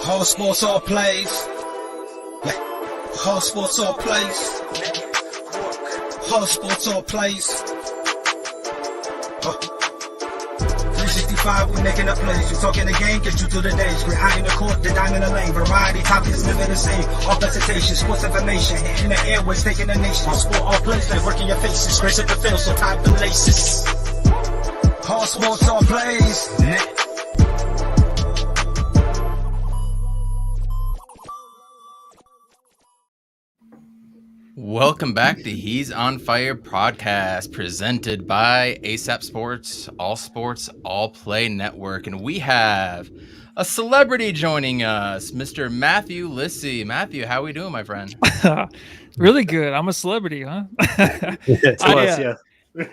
All sports, all plays. Yeah. All sports, all plays. All sports, all plays. 365, we making up plays. You talking the game, get you to the days. We're high in the court, the dime in the lane. Variety topics, living the same. All presentation, sports information. Hitting the airways, taking the nation. All sport, all plays, like working your faces. Grace at the field, so tie the laces. All sports, all plays. Welcome back to He's on Fire podcast, presented by ASAP Sports, All Play Network. And we have a celebrity joining us, Mr. Matthew Lissy. Matthew, how are we doing, my friend? Really good. I'm a celebrity, huh? Yeah.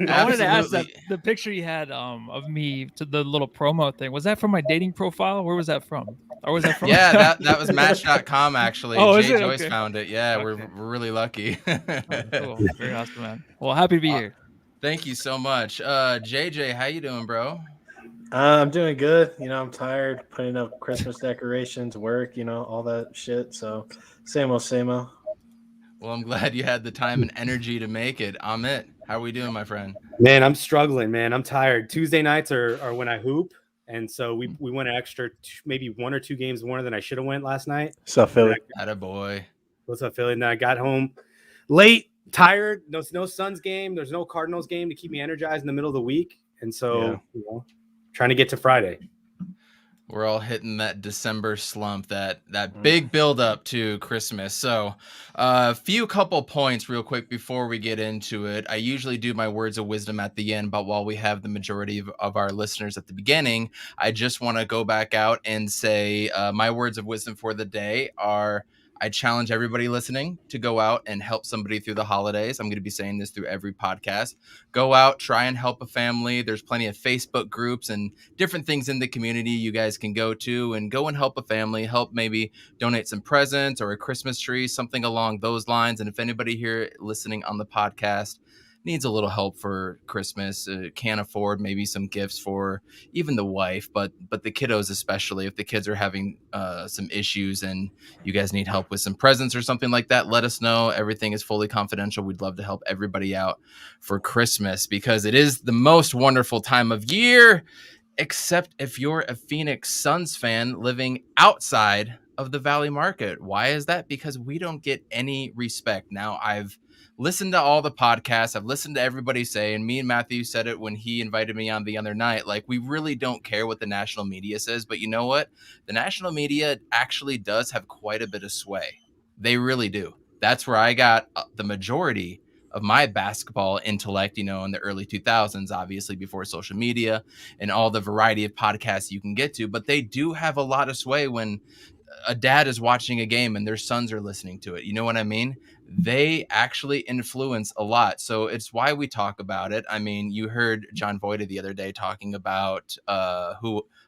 I wanted to ask that the picture you had of me to the little promo thing. Was that from my dating profile? Where was that from? Or was that from? Yeah, that was Match.com actually. Oh, is it? Joyce Okay. found it. Yeah, Okay. we're really lucky. Cool. Very awesome, man. Well, happy to be here. Thank you so much. JJ, how you doing, bro? I'm doing good. I'm tired putting up Christmas decorations, work, all that shit. So same old. Well, I'm glad you had the time and energy to make it. Amit, how are we doing, my friend? Man, I'm struggling, man. I'm tired. Tuesday nights are when I hoop. And so we went an extra maybe one or two games more than I should have went last night. What's up, Philly? Attaboy. What's up, Philly? And then I got home late, tired. No Suns game. There's no Cardinals game to keep me energized in the middle of the week. And so, trying to get to Friday. We're all hitting that December slump, that big build up to Christmas. So a couple points real quick before we get into it. I usually do my words of wisdom at the end, but while we have the majority of our listeners at the beginning, I just want to go back out and say my words of wisdom for the day are, I challenge everybody listening to go out and help somebody through the holidays. I'm going to be saying this through every podcast. Go out, try and help a family. There's plenty of Facebook groups and different things in the community you guys can go to and go and help a family, help maybe donate some presents or a Christmas tree, something along those lines. And if anybody here listening on the podcast needs a little help for Christmas, can't afford maybe some gifts for even the wife, but the kiddos, especially if the kids are having some issues and you guys need help with some presents or something like that, let us know. Everything is fully confidential. We'd love to help everybody out for Christmas because it is the most wonderful time of year, except if you're a Phoenix Suns fan living outside of the Valley Market. Why is that? Because we don't get any respect. Now, I've listened to all the podcasts. I've listened to everybody say, and me and Matthew said it when he invited me on the other night, like, we really don't care what the national media says. But you know what? The national media actually does have quite a bit of sway. They really do. That's where I got the majority of my basketball intellect, in the early 2000s, obviously before social media and all the variety of podcasts you can get to. But they do have a lot of sway when a dad is watching a game and their sons are listening to it. You know what I mean? They actually influence a lot. So it's why we talk about it. I mean, you heard John Voida the other day talking about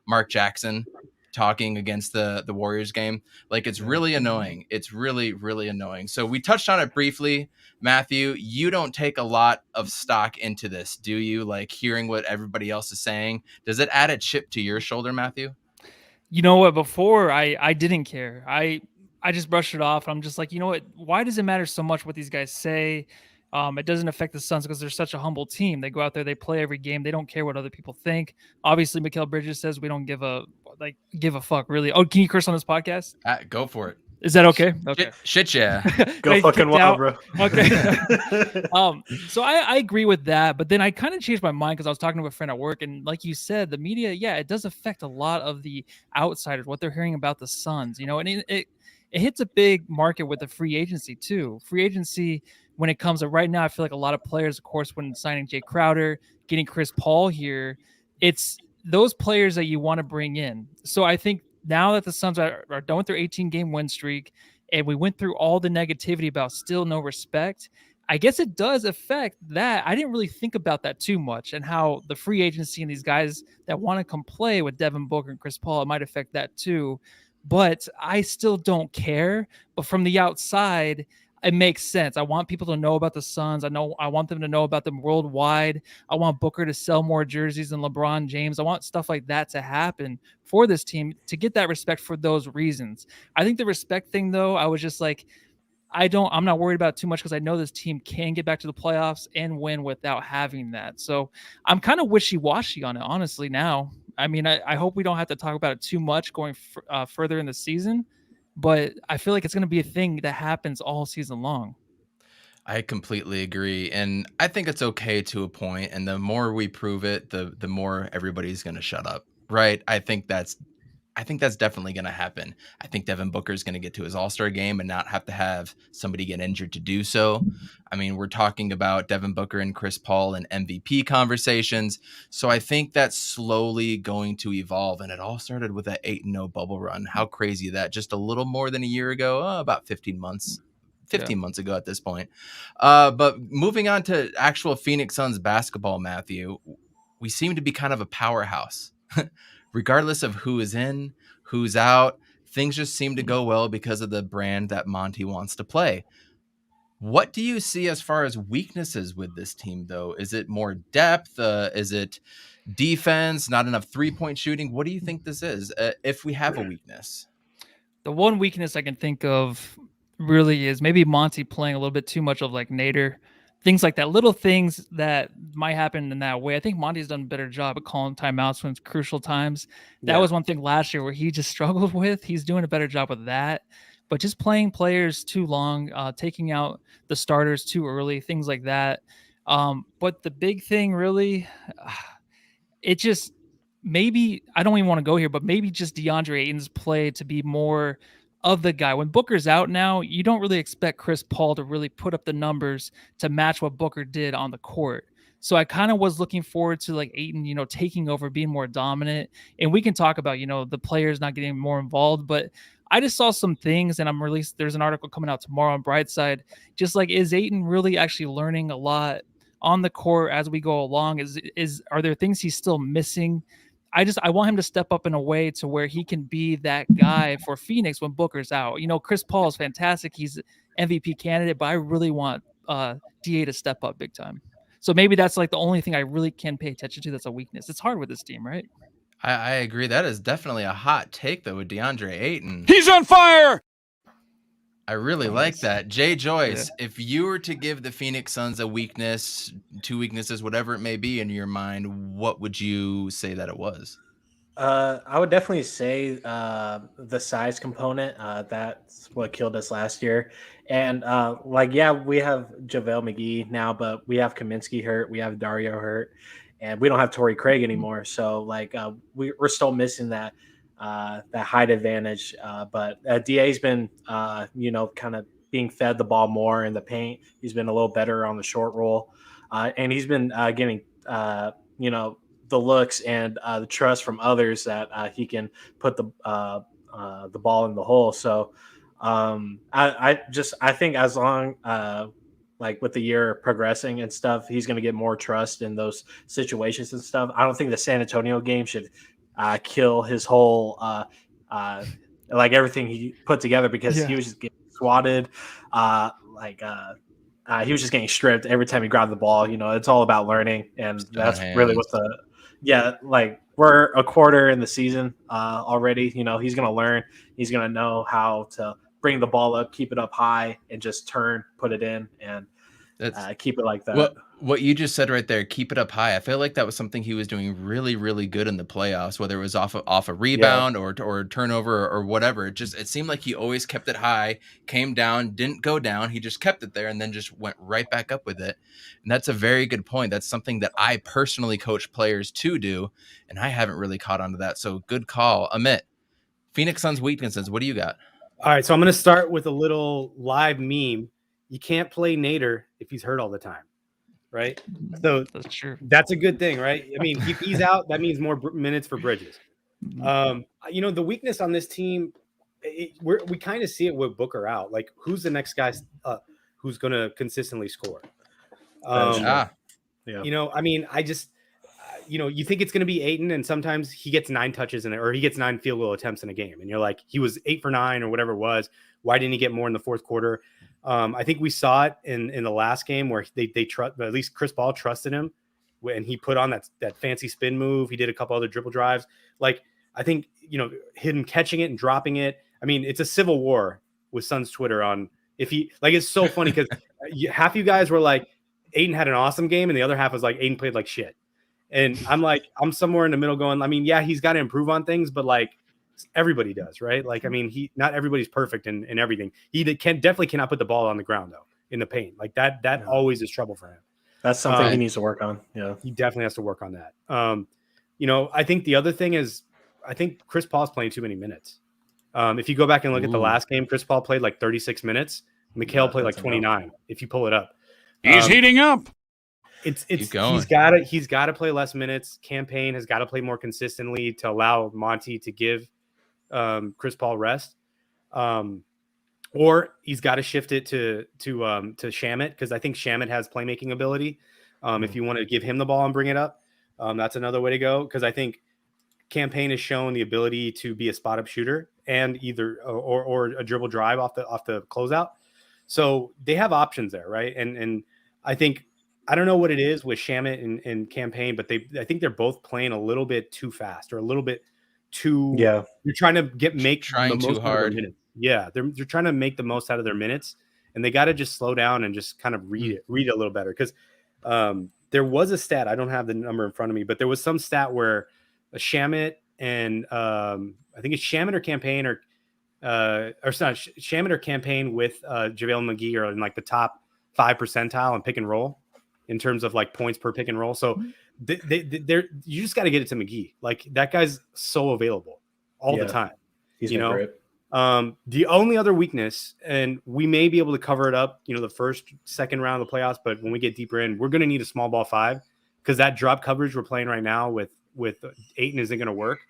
Mark Jackson talking against the Warriors game. Like, it's really annoying. It's really, really annoying. So we touched on it briefly. Matthew, you don't take a lot of stock into this, do you? Like, hearing what everybody else is saying. Does it add a chip to your shoulder, Matthew? You know what? Before I didn't care. I just brushed it off. I'm just like, you know what? Why does it matter so much what these guys say? It doesn't affect the Suns because they're such a humble team. They go out there, they play every game. They don't care what other people think. Obviously, Mikal Bridges says we don't give a fuck, really. Oh, can you curse on this podcast? Go for it. Is that okay? Okay. Shit, yeah. Go fucking wild, bro. Okay. So I agree with that, but then I kind of changed my mind because I was talking to a friend at work, and like you said, the media, it does affect a lot of the outsiders, what they're hearing about the Suns, and it hits a big market with the free agency too. Free agency, when it comes to right now, I feel like a lot of players, of course, when signing Jay Crowder, getting Chris Paul here, it's those players that you want to bring in. So I think now that the Suns are done with their 18-game win streak, and we went through all the negativity about still no respect, I guess it does affect that. I didn't really think about that too much, and how the free agency and these guys that want to come play with Devin Booker and Chris Paul, it might affect that too. But I still don't care. But from the outside, it makes sense. I want people to know about the Suns. I want them to know about them worldwide. I want Booker to sell more jerseys than LeBron James. I want stuff like that to happen for this team to get that respect for those reasons. I think the respect thing, though, I was just like, I'm not worried about it too much because I know this team can get back to the playoffs and win without having that. So I'm kind of wishy-washy on it, honestly, now. I mean, I hope we don't have to talk about it too much going further in the season, but I feel like it's going to be a thing that happens all season long. I completely agree. And I think it's okay to a point. And the more we prove it, the more everybody's going to shut up. Right. I think that's definitely going to happen. I think Devin Booker is going to get to his All-Star game and not have to have somebody get injured to do so. I mean, we're talking about Devin Booker and Chris Paul and MVP conversations. So I think that's slowly going to evolve. And it all started with that 8-0 bubble run. How crazy that just a little more than a year ago, about 15 months ago at this point. But moving on to actual Phoenix Suns basketball, Matthew, we seem to be kind of a powerhouse. Regardless of who is in, who's out, things just seem to go well because of the brand that Monty wants to play. What do you see as far as weaknesses with this team, though? Is it more depth? Is it defense? Not enough three-point shooting? What do you think this is, if we have a weakness? The one weakness I can think of really is maybe Monty playing a little bit too much of like Nader. Things like that, little things that might happen in that way. I think Monty's done a better job at calling timeouts when it's crucial times. That was one thing last year where he just struggled with. He's doing a better job with that. But just playing players too long, taking out the starters too early, things like that. But the big thing really, it just maybe, I don't even want to go here, but maybe just DeAndre Ayton's play to be more of the guy. When Booker's out now, you don't really expect Chris Paul to really put up the numbers to match what Booker did on the court. So I kind of was looking forward to like Ayton, taking over, being more dominant. And we can talk about, the players not getting more involved, but I just saw some things, and there's an article coming out tomorrow on Brightside. Just like, is Ayton really actually learning a lot on the court as we go along? Are there things he's still missing? I want him to step up in a way to where he can be that guy for Phoenix when Booker's out. Chris Paul is fantastic. He's MVP candidate, but I really want DA to step up big time. So maybe that's like the only thing I really can pay attention to that's a weakness. It's hard with this team, right? I agree. That is definitely a hot take, though, with DeAndre Ayton. He's on fire! I really like that. Jay Joyce, if you were to give the Phoenix Suns a weakness, two weaknesses, whatever it may be in your mind, what would you say that it was? I would definitely say the size component. That's what killed us last year. And we have JaVale McGee now, but we have Kaminsky hurt. We have Dario hurt. And we don't have Torrey Craig anymore. So we're still missing that height advantage. But DA's been, kind of being fed the ball more in the paint. He's been a little better on the short roll. And he's been getting, the looks and the trust from others that he can put the ball in the hole. So I think as long with the year progressing and stuff, he's going to get more trust in those situations and stuff. I don't think the San Antonio game should kill his whole everything he put together, because he was just getting swatted. He was just getting stripped every time he grabbed the ball. It's all about learning, and that's really what we're a quarter in the season already. He's going to learn. He's going to know how to bring the ball up, keep it up high, and just put it in, and keep it like that. What you just said right there, keep it up high. I feel like that was something he was doing really, really good in the playoffs, whether it was off a rebound or turnover or whatever. It seemed like he always kept it high, came down, didn't go down. He just kept it there and then just went right back up with it. And that's a very good point. That's something that I personally coach players to do, and I haven't really caught on to that. So good call. Amit, Phoenix Suns weaknesses, what do you got? All right, so I'm going to start with a little live meme. You can't play Nader if he's hurt all the time, right? So that's true. That's a good thing, right? I mean, if he's out, that means more minutes for Bridges. The weakness on this team, we kind of see it with Booker out. Like, who's the next guy who's going to consistently score? I mean, I just, you think it's going to be Ayton, and sometimes he gets 9 touches or he gets 9 field goal attempts in a game. And you're like, he was 8 for 9 or whatever it was. Why didn't he get more in the fourth quarter? I think we saw it in the last game where they trust, at least Chris Paul trusted him when he put on that fancy spin move. He did a couple other dribble drives. Like, I think, him catching it and dropping it. I mean, it's a civil war with Suns Twitter on if he, like, it's so funny because half you guys were like, Ayton had an awesome game, and the other half was like, Ayton played like shit. And I'm like, I'm somewhere in the middle going, I mean, yeah, he's got to improve on things, but like everybody does, right? Like, I mean, not everybody's perfect in everything. He definitely cannot put the ball on the ground though, in the paint. Like that always is trouble for him. That's something he needs to work on. Yeah. He definitely has to work on that. I think the other thing is, I think Chris Paul's playing too many minutes. If you go back and look at the last game, Chris Paul played like 36 minutes. Mikal played like 29. If you pull it up, he's heating up. He's got to play less minutes. Campaign has got to play more consistently to allow Monty to give Chris Paul rest, or he's got to shift it to Shamet, because I think Shamet has playmaking ability. If you want to give him the ball and bring it up, that's another way to go, because I think Campaign has shown the ability to be a spot up shooter and either or a dribble drive off the closeout. So they have options there, right? And I think, I don't know what it is with Shamet and Campaign, but I think they're both playing a little bit too fast, or a little bit too. Yeah, they're trying to make trying the most too hard. Out of their minutes. Yeah, they're trying to make the most out of their minutes, and they got to just slow down and just kind of read it a little better. Because there was a stat, I don't have the number in front of me, but there was some stat where Shamet and I think it's Shamet or Campaign or it's not Shamet or Campaign with JaVale McGee are in like the top 5 percentile in pick and roll in terms of like points per pick and roll. So you just got to get it to McGee. Like, that guy's so available all the time. He's great. The only other weakness, and we may be able to cover it up, the second round of the playoffs, but when we get deeper in, we're going to need a small ball 5, because that drop coverage we're playing right now with Ayton isn't going to work.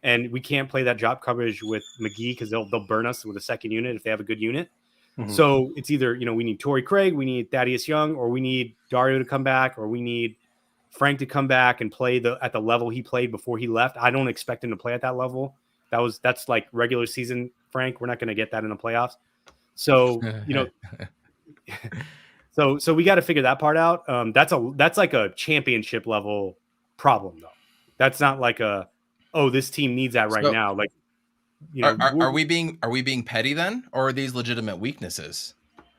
And we can't play that drop coverage with McGee because they'll burn us with a second unit if they have a good unit. Mm-hmm. So it's either, we need Torrey Craig, we need Thaddeus Young, or we need Dario to come back, or we need Frank to come back and play at the level he played before he left. I don't expect him to play at that level. That's like regular season Frank. We're not going to get that in the playoffs. So, so we got to figure that part out. That's like a championship level problem though. That's not like this team needs that right now. Like, are we being petty then, or are these legitimate weaknesses?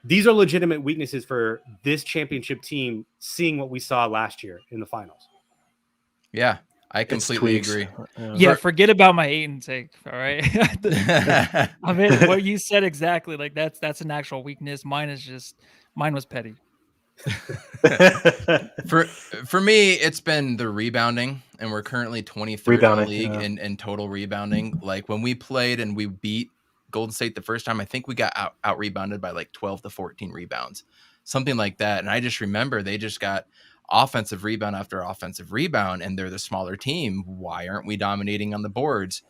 These are legitimate weaknesses for this championship team, seeing what we saw last year in the finals. Yeah, I completely agree. Yeah, forget about my Ayton take. All right. I mean, what you said exactly. Like, that's an actual weakness. Mine was petty. For me, it's been the rebounding, and we're currently 23rd in the league in total rebounding. Like, when we played and we beat Golden State the first time, I think we got out rebounded by like 12 to 14 rebounds, something like that. And I just remember they just got offensive rebound after offensive rebound, and they're the smaller team. Why aren't we dominating on the boards?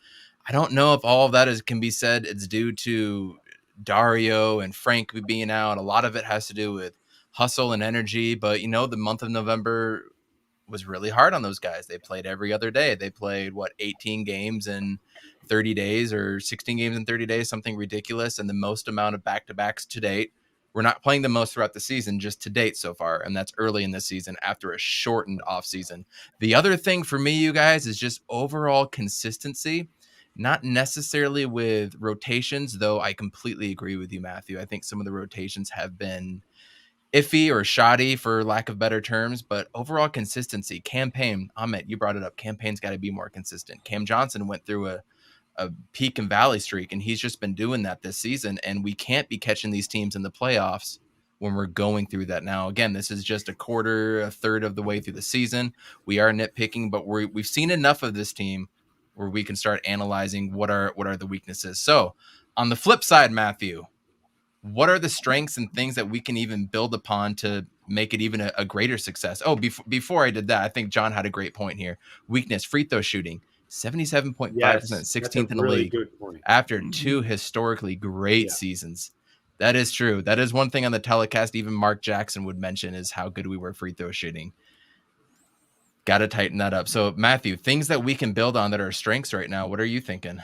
I don't know if all of that can be said it's due to Dario and Frank being out. A lot of it has to do with hustle and energy, but the month of November was really hard on those guys. They played every other day. They played 18 games in 30 days or 16 games in 30 days, something ridiculous, and the most amount of back-to-backs to date. We're not playing the most throughout the season, just to date so far, and that's early in the season after a shortened off season. The other thing for me, you guys, is just overall consistency, not necessarily with rotations, though I completely agree with you, Matthew. I think some of the rotations have been iffy or shoddy, for lack of better terms, but overall consistency. Campaign, Ahmet, you brought it up. Campaign's got to be more consistent. Cam Johnson went through a peak and valley streak, and he's just been doing that this season, and we can't be catching these teams in the playoffs when we're going through that now. Again, this is just a third of the way through the season. We are nitpicking, but we've seen enough of this team where we can start analyzing what are the weaknesses. So on the flip side, Matthew, what are the strengths and things that we can even build upon to make it even a greater success? Oh, before I did that, I think John had a great point here. Weakness, free throw shooting, 77.5%, 16th in the league after 2 historically great seasons. That is true. That is one thing on the telecast even Mark Jackson would mention, is how good we were free throw shooting. Got to tighten that up. So, Matthew, things that we can build on that are strengths right now, what are you thinking?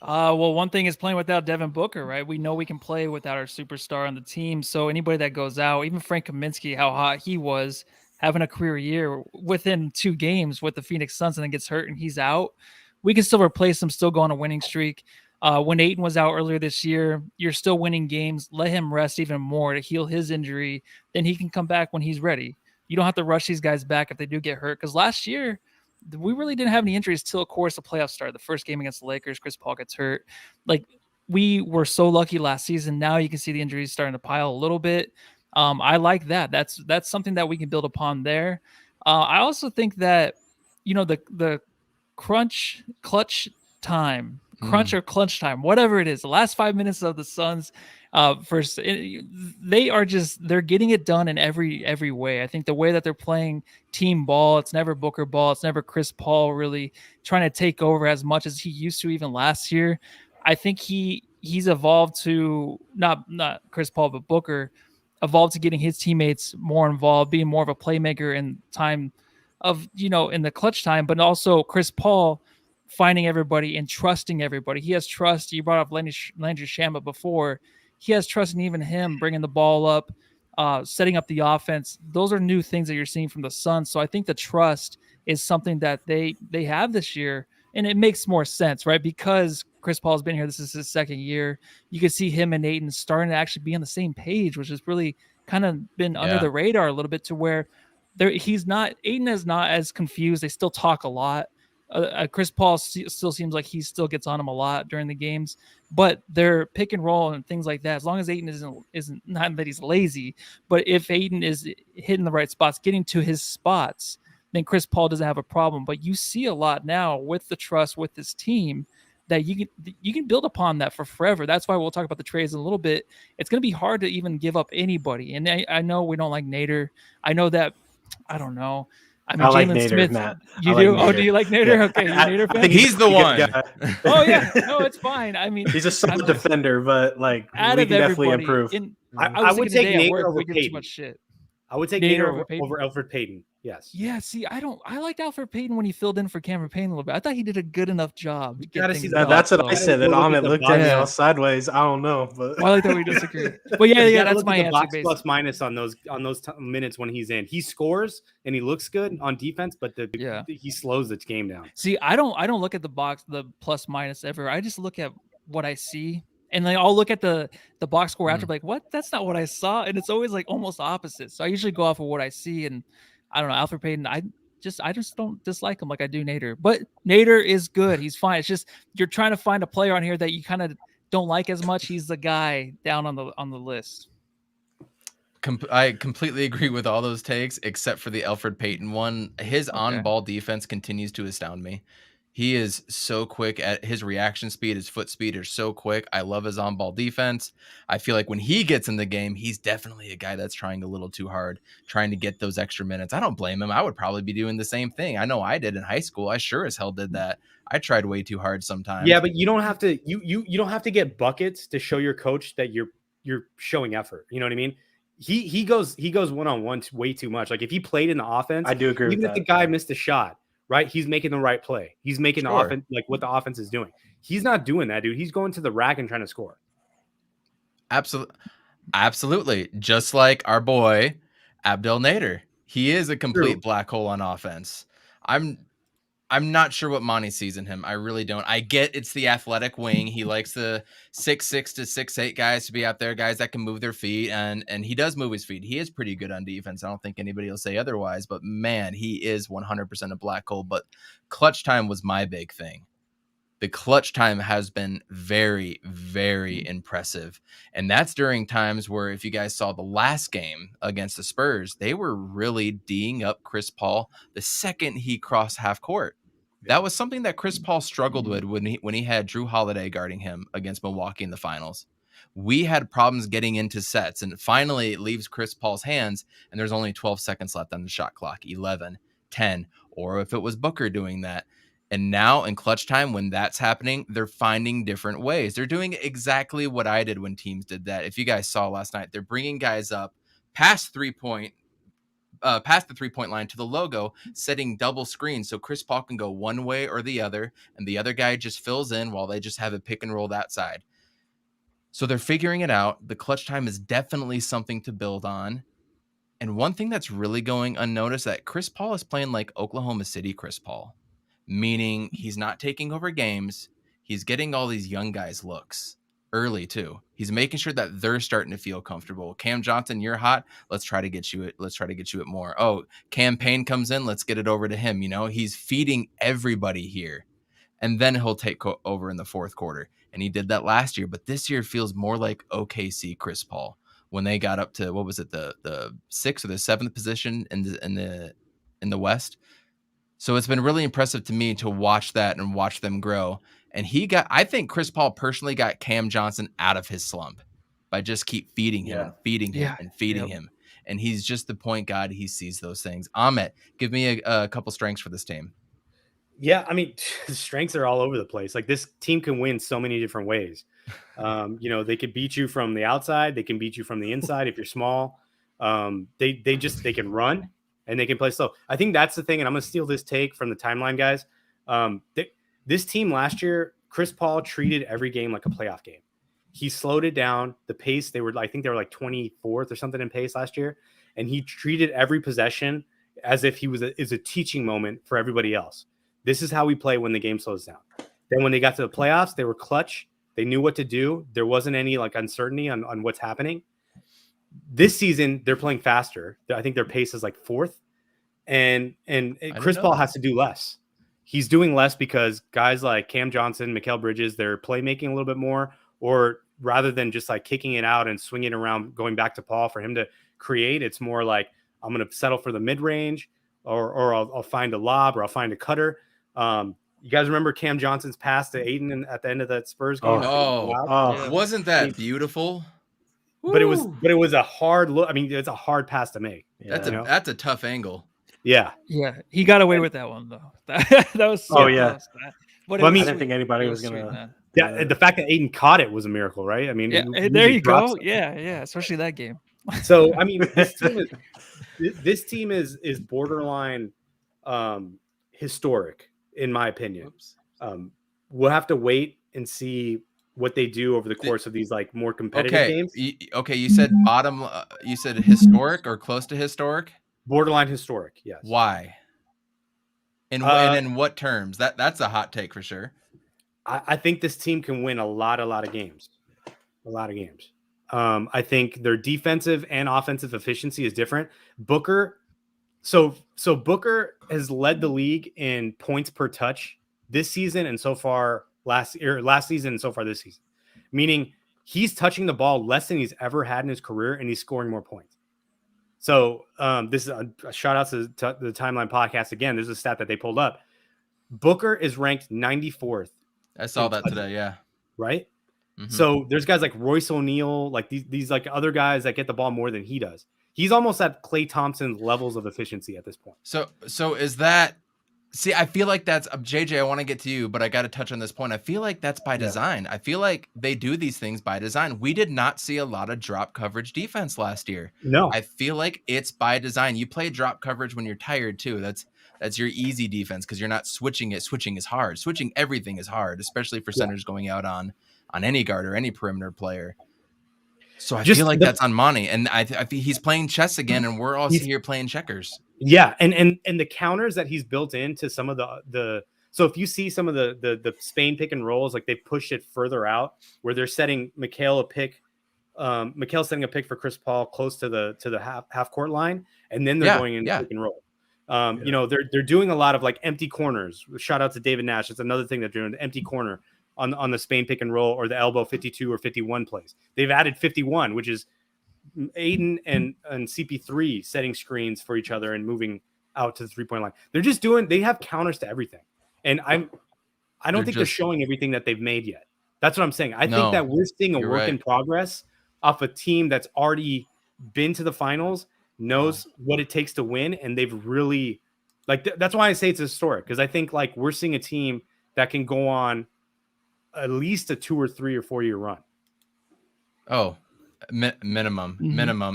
Well, one thing is playing without Devin Booker, right? We know we can play without our superstar on the team. So anybody that goes out, even Frank Kaminsky, how hot he was, having a career year within 2 games with the Phoenix Suns and then gets hurt and he's out, we can still replace him, still go on a winning streak. When Ayton was out earlier this year, you're still winning games. Let him rest even more to heal his injury. Then he can come back when he's ready. You don't have to rush these guys back if they do get hurt. Because last year, we really didn't have any injuries till, of course, the playoffs started. The first game against the Lakers, Chris Paul gets hurt. Like, we were so lucky last season. Now you can see the injuries starting to pile a little bit. I like that. That's something that we can build upon there. I also think that, the clutch time, or clutch time, whatever it is, the last 5 minutes of the Suns, they're getting it done in every way. I think the way that they're playing team ball, it's never Booker ball, it's never Chris Paul really trying to take over as much as he used to even last year. I think he's evolved to not Chris Paul, but Booker evolved to getting his teammates more involved, being more of a playmaker in time of, in the clutch time, but also Chris Paul finding everybody and trusting everybody. He has trust. You brought up Landry Shamet before. He has trust in even him bringing the ball up, setting up the offense. Those are new things that you're seeing from the Suns. So I think the trust is something that they have this year, and it makes more sense, right? Because Chris Paul's been here. This is his second year. You can see him and Ayton starting to actually be on the same page, which has really kind of been under the radar a little bit, to where Ayton is not as confused. They still talk a lot. Chris Paul still seems like he still gets on him a lot during the games, but their pick and roll and things like that, as long as Ayton isn't not that he's lazy, but if Ayton is hitting the right spots, getting to his spots, then Chris Paul doesn't have a problem. But you see a lot now with the trust with this team that you can build upon that for forever. That's why we'll talk about the trades in a little bit. It's going to be hard to even give up anybody. And I know we don't like Nader. I know that, I don't know. I mean, I like Jalen Nader, Smith. Matt. You I do? like Nader. Oh, do you like Nader? Yeah. Okay, you Nader fan? I think He's the one. Oh yeah, no, it's fine. I mean, He's a solid defender, but like out we of can definitely everybody, improve. I would take Nader over we give too Payton. much shit. I would take Nader Nader over Payton? over Alfred Payton. Yes. Yeah, see, I liked Alfred Payton when he filled in for Cameron Payne a little bit. I thought he did a good enough job. To get gotta things see done, That's what so. I said. That Look at Ahmed the looked at me box. all sideways. I don't know, but Well, I like that we disagree. But yeah, You gotta that's look my at the answer. box Basically, plus minus on those minutes when he's in. He scores and he looks good on defense, but he slows the game down. see, I don't look at the plus minus ever. I just look at what I see. And then I'll look at the box score after, like, what? That's not what I saw. And it's always like almost opposite. So I usually go off of what I see. And I don't know, Alfred Payton, I just don't dislike him like I do Nader. But Nader is good. He's fine. It's just you're trying to find a player on here that you kind of don't like as much. He's the guy down on the list. I completely agree with all those takes except for the Alfred Payton one. His on-ball defense continues to astound me. He is so quick at his reaction speed. His foot speed is so quick. I love his on-ball defense. I feel like when he gets in the game, he's definitely a guy that's trying a little too hard, trying to get those extra minutes. I don't blame him. I would probably be doing the same thing. I know I did in high school. I sure as hell did that. I tried way too hard sometimes. Yeah, but you don't have to. You don't have to get buckets to show your coach that you're showing effort. You know what I mean? He goes one-on-one way too much. Like if he played in the offense, I do agree with even if that. the guy missed a shot, right? He's making the right play. He's making the offense, like what the offense is doing. He's not doing that, dude. He's going to the rack and trying to score. Absolutely. Just like our boy, Abdel Nader. He is a complete black hole on offense. I'm not sure what Monty sees in him. I really don't. I get it's the athletic wing. He likes the 6'6" to 6'8" guys to be out there, guys that can move their feet, and he does move his feet. He is pretty good on defense. I don't think anybody will say otherwise, but man, he is 100% a black hole. But clutch time was my big thing. The clutch time has been very, very impressive. And that's during times where, if you guys saw the last game against the Spurs, they were really D'ing up Chris Paul the second he crossed half court. That was something that Chris Paul struggled with when he had Drew Holiday guarding him against Milwaukee in the finals. We had problems getting into sets, and finally it leaves Chris Paul's hands, and there's only 12 seconds left on the shot clock, 11, 10, or if it was Booker doing that. And now in clutch time, when that's happening, they're finding different ways. They're doing exactly what I did when teams did that. If you guys saw last night, they're bringing guys up past 3-point past the 3-point line to the logo, setting double screens so Chris Paul can go one way or the other, and the other guy just fills in while they just have a pick and roll that side. So they're figuring it out. The clutch time is definitely something to build on. And one thing that's really going unnoticed, that Chris Paul is playing like Oklahoma City Chris Paul, meaning he's not taking over games. He's getting all these young guys looks early too. He's making sure that they're starting to feel comfortable. Cam Johnson, you're hot. Let's try to get you it. Let's try to get you it more. Oh, Cam Payne comes in. Let's get it over to him. He's feeding everybody here, and then he'll take over in the fourth quarter. And he did that last year, but this year feels more like OKC Chris Paul when they got up to, what was it, the 6th or the 7th position in the West. So it's been really impressive to me to watch that and watch them grow. And I think Chris Paul personally got Cam Johnson out of his slump by just keep feeding him and feeding him and feeding him. And he's just the point guard. He sees those things. Ahmet, give me a couple strengths for this team. Yeah, I mean, the strengths are all over the place. Like, this team can win so many different ways. They could beat you from the outside. They can beat you from the inside if you're small. They can run and they can play slow. I think that's the thing. And I'm going to steal this take from the timeline guys. This team last year, Chris Paul treated every game like a playoff game. He slowed it down. The pace, I think they were like 24th or something in pace last year. And he treated every possession as if is a teaching moment for everybody else. This is how we play when the game slows down. Then when they got to the playoffs, they were clutch. They knew what to do. There wasn't any uncertainty on what's happening. This season, they're playing faster. I think their pace is 4th. And Chris Paul has to do less. He's doing less because guys like Cam Johnson, Mikal Bridges, they're playmaking a little bit more, or rather than just kicking it out and swinging around, going back to Paul for him to create, it's more like, I'm going to settle for the mid-range, or I'll find a lob, or I'll find a cutter. You guys remember Cam Johnson's pass to Aiden at the end of that Spurs game? Wasn't that beautiful? But it was a hard look. I mean, it's a hard pass to make. That's a tough angle. Yeah, he got away with that one though. That was so close. But I didn't think anybody was gonna. Yeah, the fact that Aiden caught it was a miracle, right? I mean, there you go. Yeah, especially that game. So I mean, this team is borderline historic, in my opinion. We'll have to wait and see what they do over the course of these more competitive games. You said bottom. You said historic or close to historic. Borderline historic, yes. Why? And in what terms? That's a hot take for sure. I think this team can win a lot of games. I think their defensive and offensive efficiency is different. Booker has led the league in points per touch this season and so far last season and so far this season. Meaning he's touching the ball less than he's ever had in his career, and he's scoring more points. So this is a shout out to the Timeline podcast. Again, there's a stat that they pulled up. Booker is ranked 94th. I saw that today. Yeah. Right. Mm-hmm. So there's guys like Royce O'Neal, these other guys that get the ball more than he does. He's almost at Klay Thompson's levels of efficiency at this point. So is that? See, I feel like that's JJ. I want to get to you, but I got to touch on this point. I feel like that's by design. I feel like they do these things by design. We did not see a lot of drop coverage defense last year. No, I feel like it's by design. You play drop coverage when you're tired too. That's your easy defense because you're not switching it. Switching is hard. Switching everything is hard, especially for centers going out on any guard or any perimeter player. So I feel like that's on Monty, and I feel he's playing chess again, and we're all here playing checkers. Yeah, and the counters that he's built into some of the so if you see some of the Spain pick and rolls, they pushed it further out where they're setting Mikal setting a pick for Chris Paul close to the half court line, and then they're going into pick and roll. They're doing a lot of empty corners. Shout out to David Nash. It's another thing they're doing, empty corner on the Spain pick and roll or the elbow 52 or 51 plays. They've added 51, which is Aiden and CP3 setting screens for each other and moving out to the 3-point line. They have counters to everything. And I don't think they're showing everything that they've made yet. That's what I'm saying. I think that we're seeing a work in progress off a team that's already been to the finals, knows what it takes to win. And they've really that's why I say it's historic. Cause I think we're seeing a team that can go on at least a 2 or 3 or 4 year run. Oh, minimum.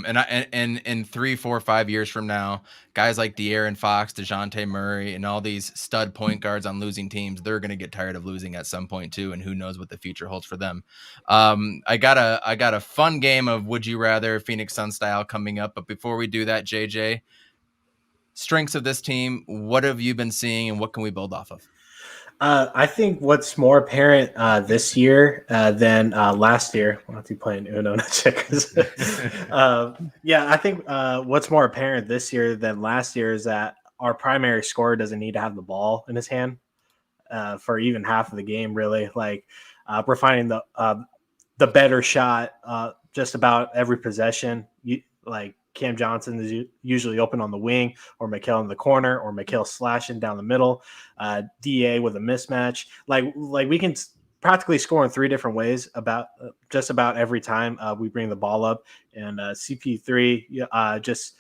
And in 3, 4, 5 years from now, guys like De'Aaron Fox, DeJounte Murray, and all these stud point guards on losing teams, they're going to get tired of losing at some point too. And who knows what the future holds for them. I got a fun game of Would You Rather, Phoenix Sun style, coming up. But before we do that, JJ, strengths of this team, what have you been seeing and what can we build off of? I think what's more apparent this year than last year. We'll have to be playing Uno checkers. Yeah, I think what's more apparent this year than last year is that our primary scorer doesn't need to have the ball in his hand for even half of the game. Really, like we're finding the better shot just about every possession. Like Cam Johnson is usually open on the wing, or Mikal in the corner, or Mikal slashing down the middle. DA with a mismatch. Like we can practically score in 3 different ways about just about every time we bring the ball up. And CP3 just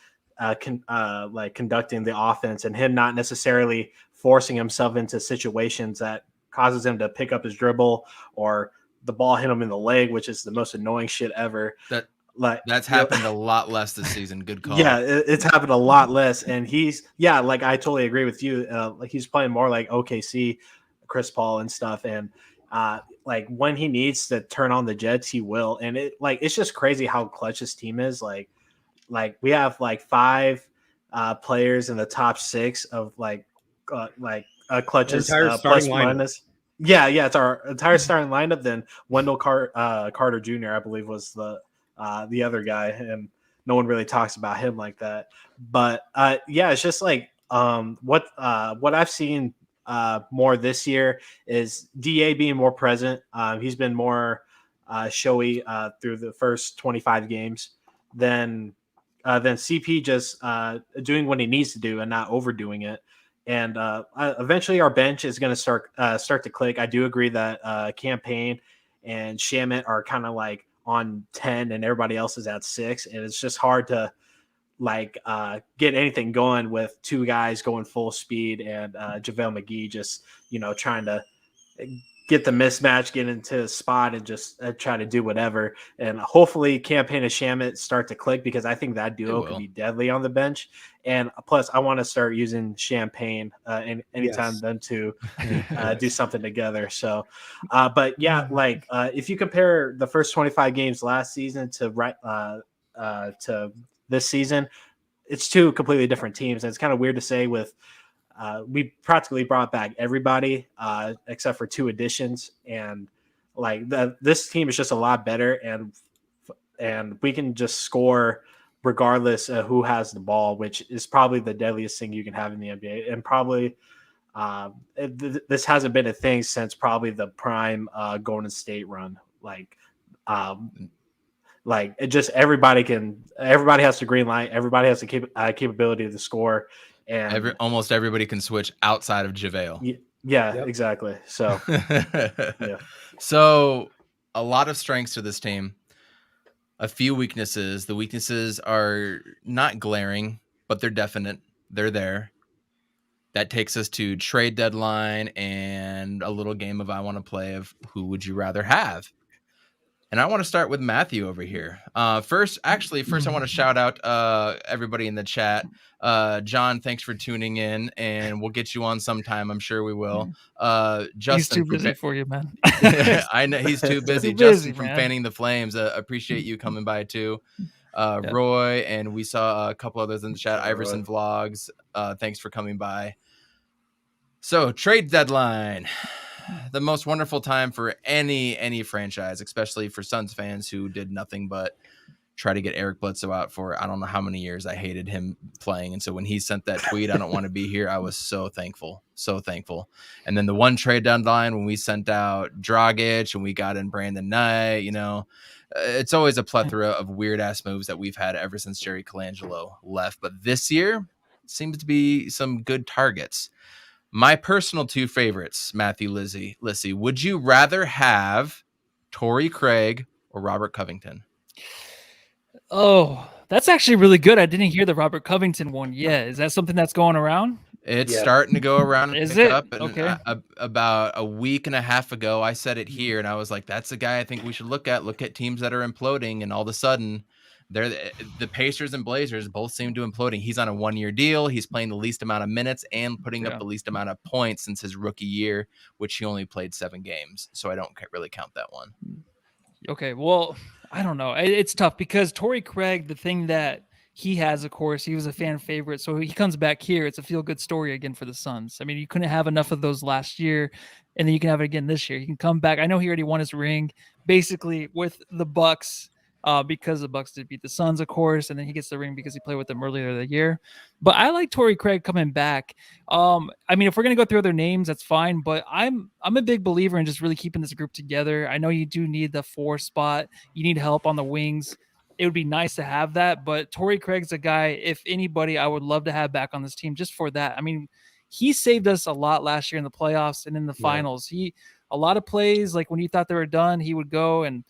conducting the offense, and him not necessarily forcing himself into situations that causes him to pick up his dribble or the ball hit him in the leg, which is the most annoying shit ever. That's happened a lot less this season. Good call. Yeah, it's happened a lot less, and I totally agree with you. Like he's playing more like OKC, Chris Paul and stuff, and like when he needs to turn on the Jets, he will. And it's just crazy how clutch his team is. Like we have like 5 players in the top 6 of clutch's plus minus. Yeah, it's our entire starting lineup. Then Wendell Carter Jr., I believe, was the other guy, and no one really talks about him like that. But it's just like what I've seen more this year is DA being more present. He's been more showy through the first 25 games than CP just doing what he needs to do and not overdoing it. And eventually our bench is going to start to click. I do agree that Cam Payne and Shamet are kind of like on 10 and everybody else is at 6, and it's just hard to get anything going with 2 guys going full speed and JaVale McGee just trying to get the mismatch, get into a spot, and just try to do whatever. And hopefully Campaign and Shamet start to click, because I think that duo could be deadly on the bench. And plus, I want to start using Champagne anytime them to do something together. So, but yeah, if you compare the first 25 games last season to this season, it's 2 completely different teams. And it's kind of weird to say with we practically brought back everybody except for 2 additions, and this team is just a lot better, and we can just score regardless of who has the ball, which is probably the deadliest thing you can have in the NBA. And probably this hasn't been a thing since probably the prime Golden State run. It just everybody has the green light, everybody has the capability to score. And almost everybody can switch outside of JaVale. Exactly. So, yeah. So a lot of strengths to this team, a few weaknesses. The weaknesses are not glaring, but they're definite. They're there. That takes us to trade deadline and a little game of I want to play of who would you rather have. And I want to start with Matthew over here. First, I want to shout out everybody in the chat. John, thanks for tuning in, and we'll get you on sometime. I'm sure we will. Justin, he's too busy for you, man. I know he's too busy. Justin from Fanning the Flames, appreciate you coming by too. Roy, and we saw a couple others in the chat. Iverson Vlogs, thanks for coming by. So, trade deadline. The most wonderful time for any franchise, especially for Suns fans who did nothing but try to get Eric Bledsoe out for I don't know how many years. I hated him playing. And so when he sent that tweet, I don't want to be here, I was so thankful. And then the one trade deadline when we sent out Dragic and we got in Brandon Knight, it's always a plethora of weird ass moves that we've had ever since Jerry Colangelo left. But this year seems to be some good targets. My personal 2 favorites, Matthew Lissy. Would you rather have Torrey Craig or Robert Covington? Oh, that's actually really good. I didn't hear the Robert Covington one yet. Is that something that's going around? It's Yeah. starting to go around and Is pick it? up. And Okay. about a week and a half ago, I said it here, and I was like, "That's the guy I think we should look at. Look at teams that are imploding." And all of a sudden, they're the Pacers and Blazers both seem to imploding. He's on a 1-year deal. He's playing the least amount of minutes and putting up Yeah. the least amount of points since his rookie year, which he only played 7 games. So I don't really count that one. Okay, well, I don't know. It's tough because Torrey Craig, the thing that he has, of course, he was a fan favorite. So he comes back here. It's a feel-good story again for the Suns. I mean, you couldn't have enough of those last year, and then you can have it again this year. He can come back. I know he already won his ring, basically with the Bucks, because the Bucks did beat the Suns, of course, and then he gets the ring because he played with them earlier in the year. But I like Torrey Craig coming back. I mean, if we're gonna go through other names, that's fine. But I'm a big believer in just really keeping this group together. I know you do need the 4 spot. You need help on the wings. It would be nice to have that. But Torrey Craig's a guy, if anybody, I would love to have back on this team just for that. I mean, he saved us a lot last year in the playoffs and in the finals. A lot of plays, like when you thought they were done, he would go, and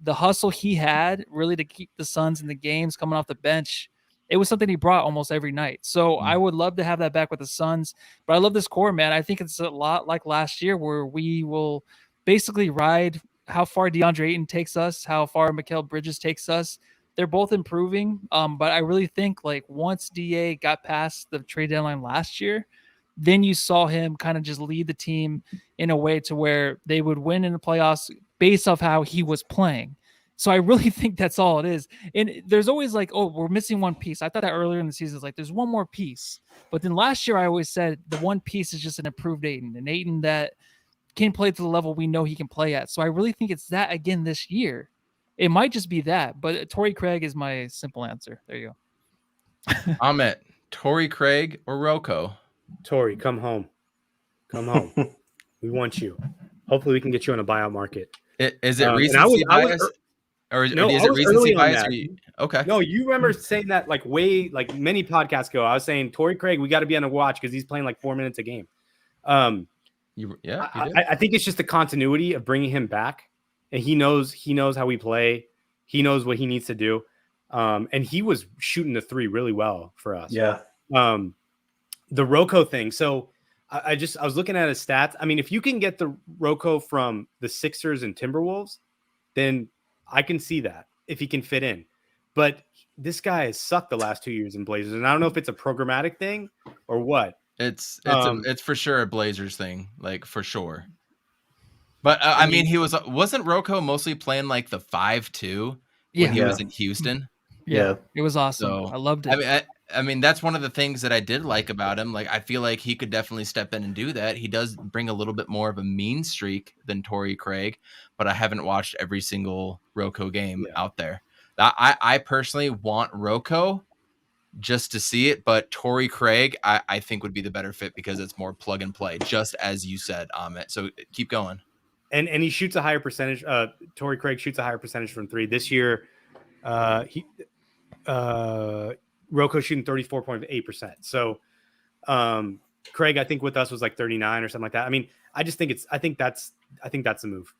the hustle he had really to keep the Suns in the games coming off the bench, it was something he brought almost every night. So I would love to have that back with the Suns. But I love this core, man. I think it's a lot like last year where we will basically ride how far DeAndre Ayton takes us, how far Mikal Bridges takes us. They're both improving. But I really think like once DA got past the trade deadline last year, then you saw him kind of just lead the team in a way to where they would win in the playoffs based off how he was playing. So I really think that's all it is. And there's always like, oh, we're missing one piece. I thought that earlier in the season is like, there's one more piece. But then last year I always said the one piece is just an improved Ayton, an Ayton that can play to the level we know he can play at. So I really think it's that again this year. It might just be that, but Torrey Craig is my simple answer. There you go. Amit, Torrey Craig or Rocco? Torrey, come home. Come home. We want you. Hopefully we can get you on a buyout market. Is it recency bias? Or is it recency bias? Okay. No, you remember saying that like many podcasts ago. I was saying Torrey Craig, we got to be on a watch because he's playing like 4 minutes a game. I think it's just the continuity of bringing him back, and he knows how we play. He knows what he needs to do, and he was shooting the 3 really well for us. Yeah. The Rocco thing. So I was looking at his stats. I mean, if you can get the Rocco from the Sixers and Timberwolves, then I can see that if he can fit in. But this guy has sucked the last 2 years in Blazers, and I don't know if it's a programmatic thing or what. It's for sure a Blazers thing, like for sure. But I mean, wasn't Rocco mostly playing like the 5-2 when he was in Houston? Yeah, it was awesome. So, I loved it. I mean, that's one of the things that I did like about him. Like, I feel like he could definitely step in and do that. He does bring a little bit more of a mean streak than Torrey Craig, but I haven't watched every single Rocco game out there. I personally want Rocco just to see it, but Torrey Craig, I think would be the better fit because it's more plug and play, just as you said, Amit. So keep going. And he shoots a higher percentage. Torrey Craig shoots a higher percentage from 3 this year. Rocco shooting 34.8%. So Craig, I think with us was like 39 or something like that. I mean, I think that's the move.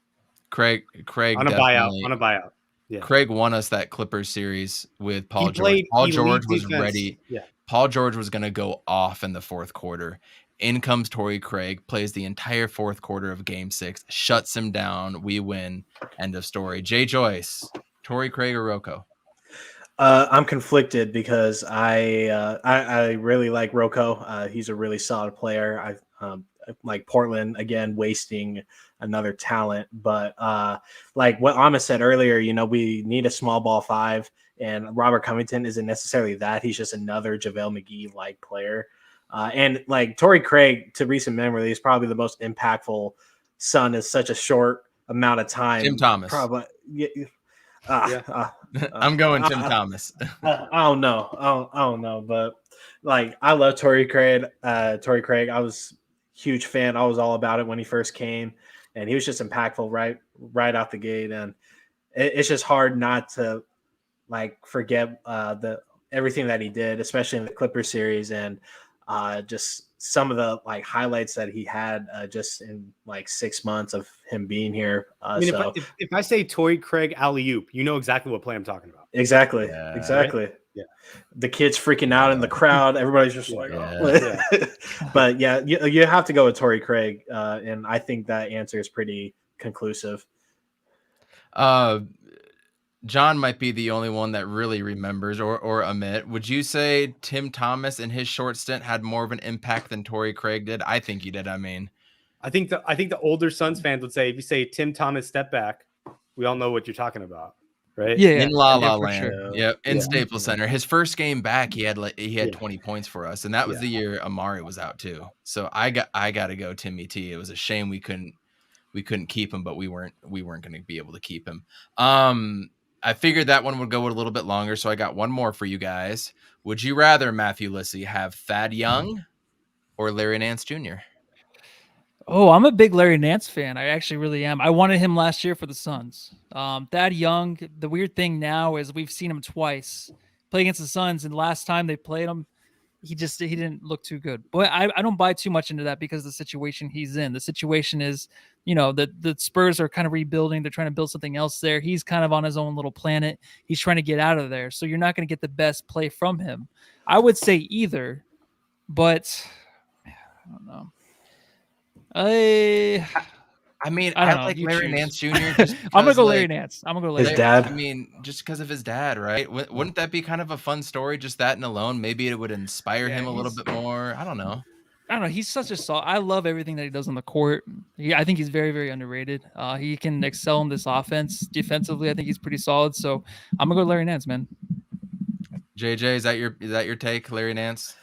Craig on a buyout. Yeah. Craig won us that Clippers series with Paul George. Paul George was ready. Yeah. Paul George was going to go off in the fourth quarter. In comes Torrey Craig, plays the entire fourth quarter of Game 6, shuts him down. We win. End of story. Jay Joyce, Torrey Craig or Rocco? I'm conflicted because I really like Rocco. He's a really solid player. I like Portland again, wasting another talent. But like what Amit said earlier, we need a small ball 5, and Robert Covington isn't necessarily that. He's just another JaVale McGee like player. And like Torrey Craig, to recent memory, is probably the most impactful Sun in such a short amount of time. Tim Thomas. Probably. I'm going Tim Thomas. I don't know, but like I love Torrey Craig. I was a huge fan. I was all about it when he first came, and he was just impactful right out the gate. And it's just hard not to like forget everything that he did, especially in the Clippers series, and just some of the like highlights that he had just in like 6 months of him being here. If I say Torrey Craig alley-oop, you know exactly what play I'm talking about. Exactly. Right? the kids freaking out in the crowd. Everybody's just like, oh. But yeah, you have to go with Torrey Craig, and I think that answer is pretty conclusive. John might be the only one that really remembers, or Amit. Would you say Tim Thomas in his short stint had more of an impact than Torrey Craig did? I think he did. I mean, I think the older Suns fans would say, if you say Tim Thomas step back, we all know what you're talking about, right? Yeah, in La La for Land. sure. Yep, in Staples Center. His first game back, he had 20 points for us, and that was the year Amari was out too. So I got to go Timmy T. It was a shame we couldn't keep him, but we weren't going to be able to keep him. I figured that one would go a little bit longer, so I got one more for you guys. Would you rather, Matthew Lissy, have Thad Young or Larry Nance Jr.? Oh, I'm a big Larry Nance fan. I actually really am. I wanted him last year for the Suns. Thad Young, the weird thing now is we've seen him twice play against the Suns, and last time they played him, he didn't look too good. But I don't buy too much into that because of the situation he's in. The situation is, the Spurs are kind of rebuilding. They're trying to build something else there. He's kind of on his own little planet. He's trying to get out of there. So you're not going to get the best play from him. I would say either, but I don't know. I mean, I don't know. like You Larry choose. Nance Jr. I'm gonna go Larry Nance. His dad. I mean, just because of his dad, right? Wouldn't that be kind of a fun story? Just that and alone, maybe it would inspire him a little bit more. I don't know. He's such a solid. I love everything that he does on the court. I think he's very, very underrated. He can excel in this offense. Defensively, I think he's pretty solid. So I'm gonna go Larry Nance, man. JJ, is that your take, Larry Nance?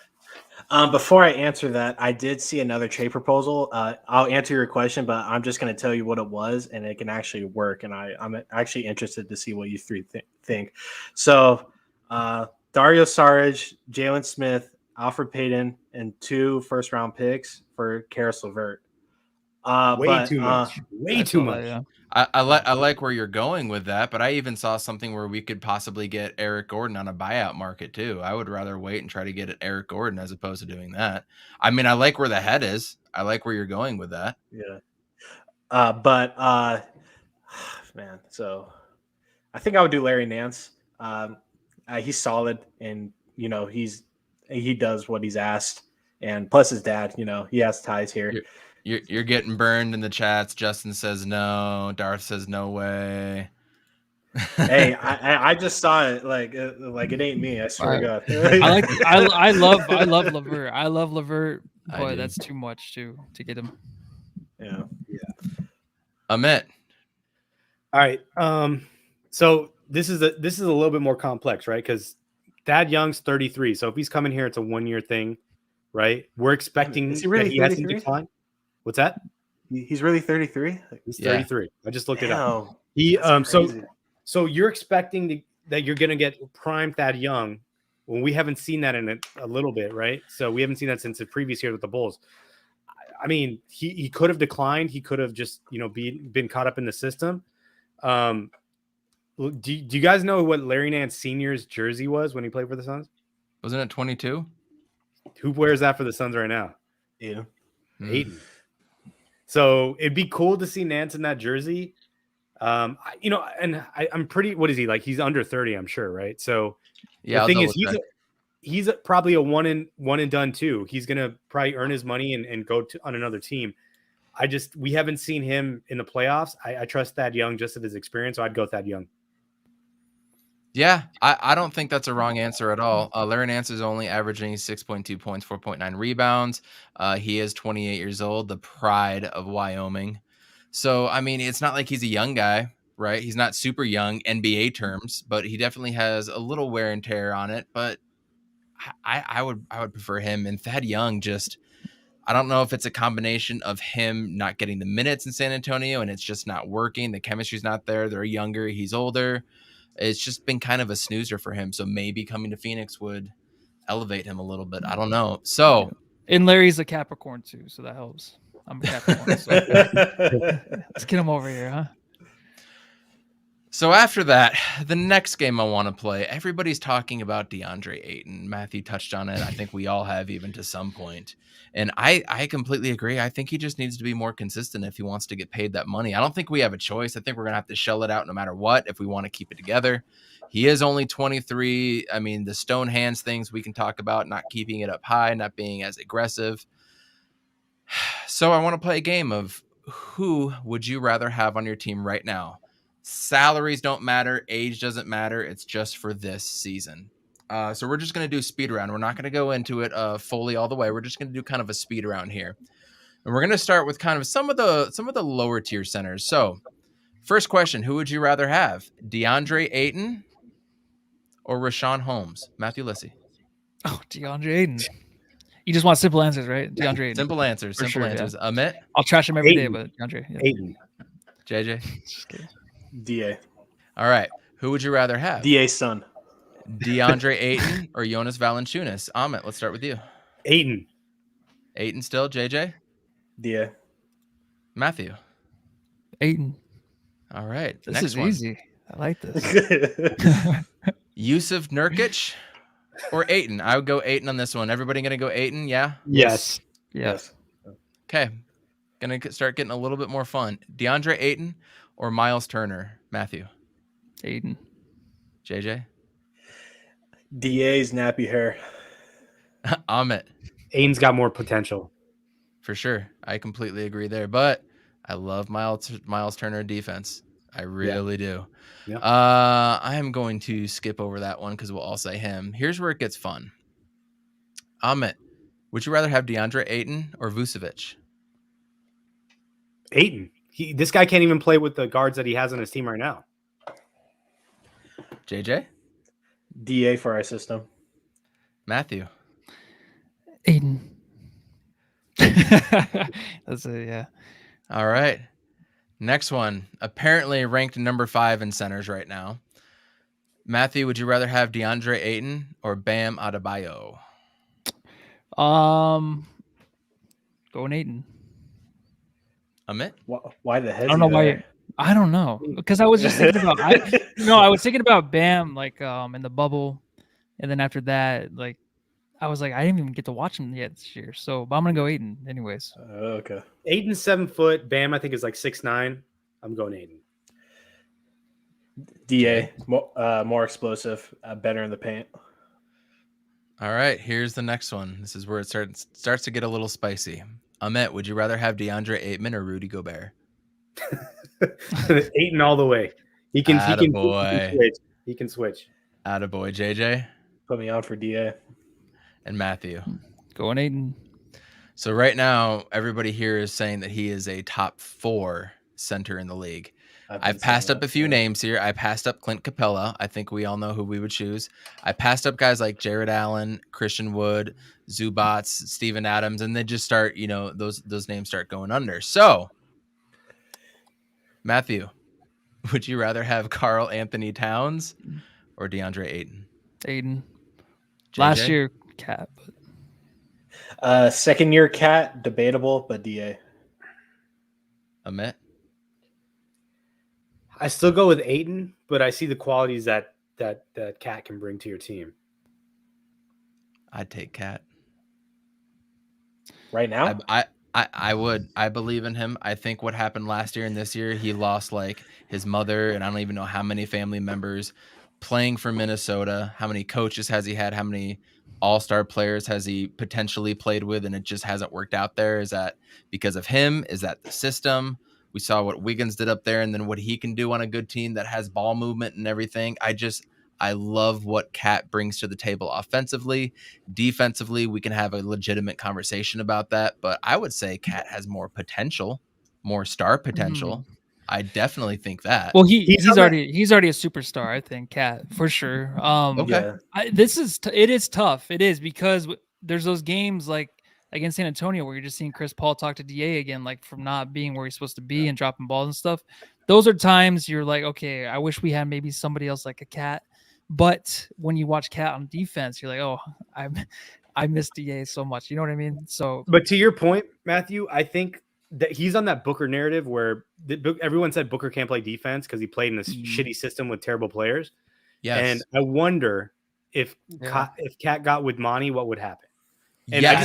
Before I answer that, I did see another trade proposal. I'll answer your question, but I'm just going to tell you what it was, and it can actually work. And I'm actually interested to see what you three think. So, Dario Saric, Jalen Smith, Alfred Payne, and 2 first-round picks for Karis LeVert. Way too much. Way too much. Yeah. I like where you're going with that, but I even saw something where we could possibly get Eric Gordon on a buyout market too. I would rather wait and try to get Eric Gordon as opposed to doing that. I mean, I like where the head is. I like where you're going with that. Yeah. Man, so I think I would do Larry Nance. He's solid, and he does what he's asked, and plus his dad, he has ties here. You're getting burned in the chats. Justin says no. Darth says no way. Hey, I just saw it. Like it ain't me. I swear to God. I love LeVert. I love LeVert. Boy, that's too much to get him. Yeah. Amit. All right. So this is a little bit more complex, right? Because Thad Young's 33. So if he's coming here, it's a 1-year thing, right? We're expecting that he hasn't declined. What's that? He's really 33. He's 33. Yeah. I just looked it up. Crazy. So you're expecting that you're going to get prime Thad Young when we haven't seen that in a little bit, right? So we haven't seen that since the previous year with the Bulls. I mean, he could have declined. He could have just been caught up in the system. Do you guys know what Larry Nance Sr.'s jersey was when he played for the Suns? Wasn't it 22? Who wears that for the Suns right now? Yeah, Ayton. So it'd be cool to see Nance in that jersey. And I'm pretty. What is he like? He's under 30, I'm sure, right? So yeah, the thing is, he's probably a one and done too. He's gonna probably earn his money and go on another team. We haven't seen him in the playoffs. I trust Thad Young just of his experience, so I'd go Thad Young. Yeah, I don't think that's a wrong answer at all. Larry Nance is only averaging 6.2 points, 4.9 rebounds. He is 28 years old, the pride of Wyoming. So, I mean, it's not like he's a young guy, right? He's not super young NBA terms, but he definitely has a little wear and tear on it. But I would prefer him. And Thad Young I don't know if it's a combination of him not getting the minutes in San Antonio and it's just not working. The chemistry's not there. They're younger. He's older. It's just been kind of a snoozer for him. So maybe coming to Phoenix would elevate him a little bit. I don't know. So, and Larry's a Capricorn too, so that helps. I'm a Capricorn. So let's get him over here, huh? So after that, the next game I want to play, everybody's talking about DeAndre Ayton. Matthew touched on it. I think we all have, even to some point. And I completely agree. I think he just needs to be more consistent if he wants to get paid that money. I don't think we have a choice. I think we're going to have to shell it out no matter what if we want to keep it together. He is only 23. I mean, the stone hands things we can talk about, not keeping it up high, not being as aggressive. So I want to play a game of who would you rather have on your team right now? Salaries don't matter. Age doesn't matter. It's just for this season. So we're just going to do speed round. We're not going to go into it fully all the way. We're just going to do kind of a speed round here. And we're going to start with kind of some of the lower tier centers. So first question, who would you rather have? DeAndre Ayton or Rashawn Holmes? Matthew Lissy. Oh, DeAndre Ayton. You just want simple answers, right? DeAndre Ayton. Simple answers. For Simple sure, answers. yeah. Amit? I'll trash him every day, Ayton. but DeAndre. Yeah. Ayton. JJ? Just kidding. DA. All right. Who would you rather have? DA son. DeAndre Ayton or Jonas Valanciunas? Amit, let's start with you. Ayton. Ayton still, JJ? DA. Matthew. Ayton. All right. This next is one. easy. I like this. Yusuf Nurkic or Ayton? I would go Ayton on this one. Everybody going to go Ayton? Yeah? Yes. Yes. Okay. Going to start getting a little bit more fun. DeAndre Ayton or Miles Turner? Matthew. Ayton. JJ? DA's nappy hair. Amit. Ayton's got more potential. For sure. I completely agree there. But I love Miles Turner defense. I really do. Yeah. I am going to skip over that one because we'll all say him. Here's where it gets fun. Amit, would you rather have DeAndre Ayton or Vucevic? Ayton. This guy can't even play with the guards that he has on his team right now. JJ? DA for our system. Matthew? Ayton. That's it, yeah. All right. Next one. Apparently ranked number 5 in centers right now. Matthew, would you rather have DeAndre Ayton or Bam Adebayo? Going Ayton. Amit? Why the heck? I don't know why. I don't know, because I was just thinking about. I was thinking about Bam like in the bubble, and then after that, like I was like, I didn't even get to watch him yet this year. So, but I'm gonna go Ayton anyways. Okay. Ayton's 7 foot. Bam, I think, is like 6'9". I'm going Ayton. DA more explosive, better in the paint. All right. Here's the next one. This is where it starts to get a little spicy. Amit, would you rather have DeAndre Ayton or Rudy Gobert? Ayton all the way. He can Attaboy. switch. He can switch. Attaboy, JJ Put me on for DA. and Matthew. Going Ayton. So right now, everybody here is saying that he is a top 4 center in the league. I've passed up a few names here. I passed up Clint Capella. I think we all know who we would choose. I passed up guys like Jared Allen, Christian Wood, Zubats, Steven Adams, and they just start, those names start going under. So, Matthew, would you rather have Karl Anthony Towns or DeAndre Ayton? Ayton. JJ? Last year, Cat. Second year Cat, debatable, but DA. Amit? I still go with Ayton, but I see the qualities that Cat can bring to your team. I'd take Cat. Right now? I would. I believe in him. I think what happened last year and this year, he lost like his mother and I don't even know how many family members playing for Minnesota. How many coaches has he had? How many all-star players has he potentially played with? And it just hasn't worked out there. Is that because of him? Is that the system? We saw what Wiggins did up there and then what he can do on a good team that has ball movement and everything. I love what Cat brings to the table offensively. Defensively, we can have a legitimate conversation about that. But I would say Cat has more potential, more star potential. I definitely think that. Well, he's already a superstar. I think Cat for sure. Okay. Yeah. It is tough. It is because there's those games like against San Antonio where you're just seeing Chris Paul talk to DA again, like from not being where he's supposed to be and dropping balls and stuff. Those are times you're like, okay, I wish we had maybe somebody else like a Cat. But when you watch Cat on defense, you're like, oh, I miss DA so much. You know what I mean? So, But to your point, Matthew, I think that he's on that Booker narrative where everyone said Booker can't play defense because he played in this shitty system with terrible players. Yes. And I wonder if Cat got with Monty, what would happen? And yeah,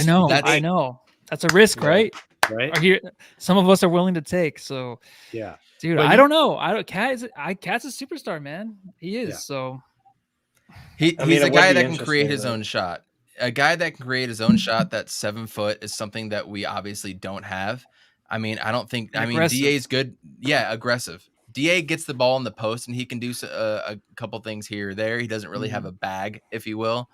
I know. That's a risk, right? Right. Some of us are willing to take. So yeah, dude, I don't know. Cat's a superstar, man. He is. Yeah. So he's a guy that can create his own shot. A guy that can create his own shot that's 7 foot is something that we obviously don't have. I mean, I don't think. I mean, DA's good. Yeah, aggressive. DA gets the ball in the post and he can do a couple things here or there. He doesn't really have a bag, if you will.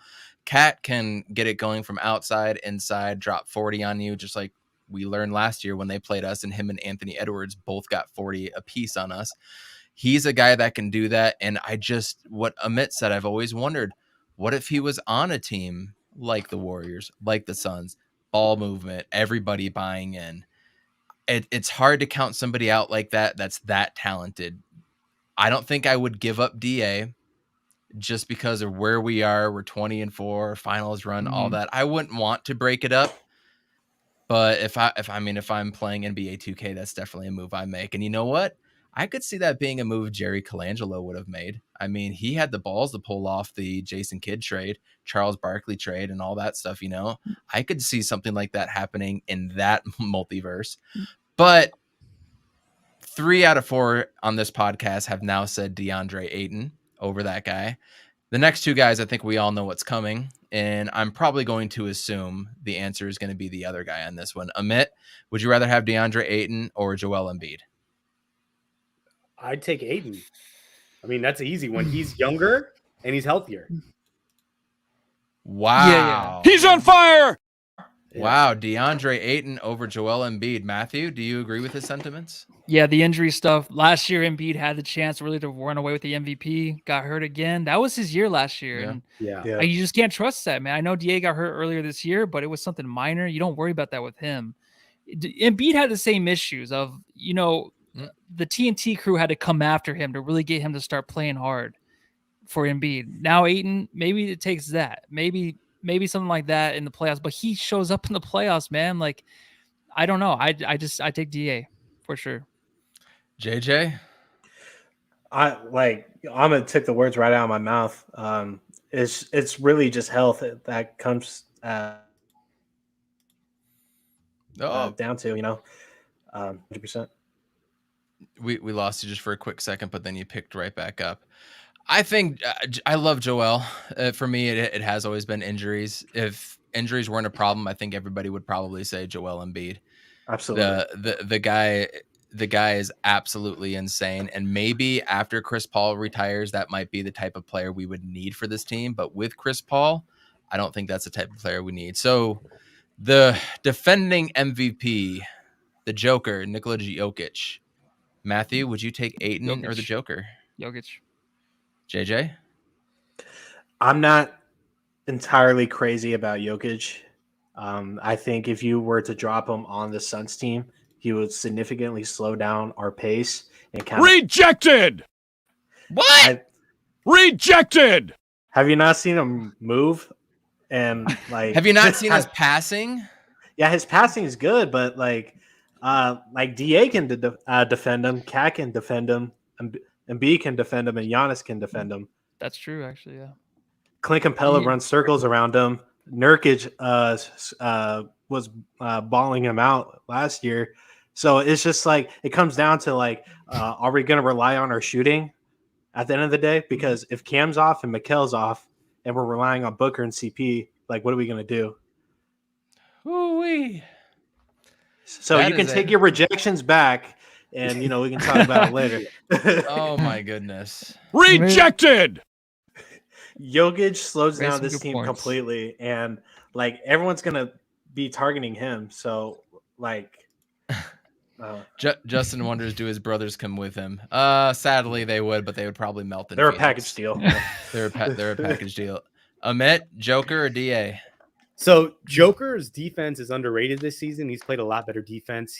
Cat can get it going from outside, inside, drop 40 on you, just like we learned last year when they played us, and him and Anthony Edwards both got 40 apiece on us. He's a guy that can do that. And what Amit said, I've always wondered, what if he was on a team like the Warriors, like the Suns, ball movement, everybody buying in? It's hard to count somebody out like that that's that talented. I don't think I would give up DA just because of where we are. We're 20-4, finals run, all that. I wouldn't want to break it up. But if I'm playing NBA 2K, that's definitely a move I make. And you know what? I could see that being a move Jerry Colangelo would have made. I mean, he had the balls to pull off the Jason Kidd trade, Charles Barkley trade, and all that stuff, you know? I could see something like that happening in that multiverse. But 3 out of 4 on this podcast have now said DeAndre Ayton over that guy. The next 2 guys, I think we all know what's coming. And I'm probably going to assume the answer is going to be the other guy on this one. Amit, would you rather have DeAndre Ayton or Joel Embiid? I'd take Ayton. I mean, that's easy when he's younger and he's healthier. Wow. He's on fire. Wow. DeAndre Ayton over Joel Embiid. Matthew, do you agree with his sentiments? Yeah, the injury stuff. Last year, Embiid had the chance really to run away with the MVP. Got hurt again. That was his year last year. And you just can't trust that, man. I know DA got hurt earlier this year, but it was something minor. You don't worry about that with him. Embiid had the same issues of, the TNT crew had to come after him to really get him to start playing hard for Embiid. Now Ayton, maybe it takes that. Maybe something like that in the playoffs, but he shows up in the playoffs, man. Like, I don't know. I take DA for sure. JJ? Ahmed took the words right out of my mouth. It's really just health that comes down to, 100%. We lost you just for a quick second, but then you picked right back up. I think I love Joel. For me, it has always been injuries. If injuries weren't a problem, I think everybody would probably say Joel Embiid. Absolutely. The guy is absolutely insane. And maybe after Chris Paul retires, that might be the type of player we would need for this team. But with Chris Paul, I don't think that's the type of player we need. So the defending MVP, the Joker, Nikola Jokic. Matthew, would you take Ayton or the Joker? Jokic. JJ? I'm not entirely crazy about Jokic. I think if you were to drop him on the Suns team, he would significantly slow down our pace and Rejected! What? Rejected! Have you not seen him move? And have you not seen his passing? Yeah, his passing is good, but DA can defend him, Cat can defend him, and B can defend him, and Giannis can defend him. That's true, actually. Yeah. Clint Capella runs circles around him. Nurkic was balling him out last year. So it's just it comes down to are we going to rely on our shooting at the end of the day? Because if Cam's off and Mikel's off and we're relying on Booker and CP, what are we going to do? Ooh-wee. So that you can take your rejections back and, we can talk about it later. Oh, my goodness. Rejected! Jokic slows down this team completely, and everyone's gonna be targeting him. So Justin wonders, do his brothers come with him? Sadly, they would, but they would probably melt. They're a package deal. They're a package deal. Amit, Joker, or DA? So Joker's defense is underrated this season. He's played a lot better defense.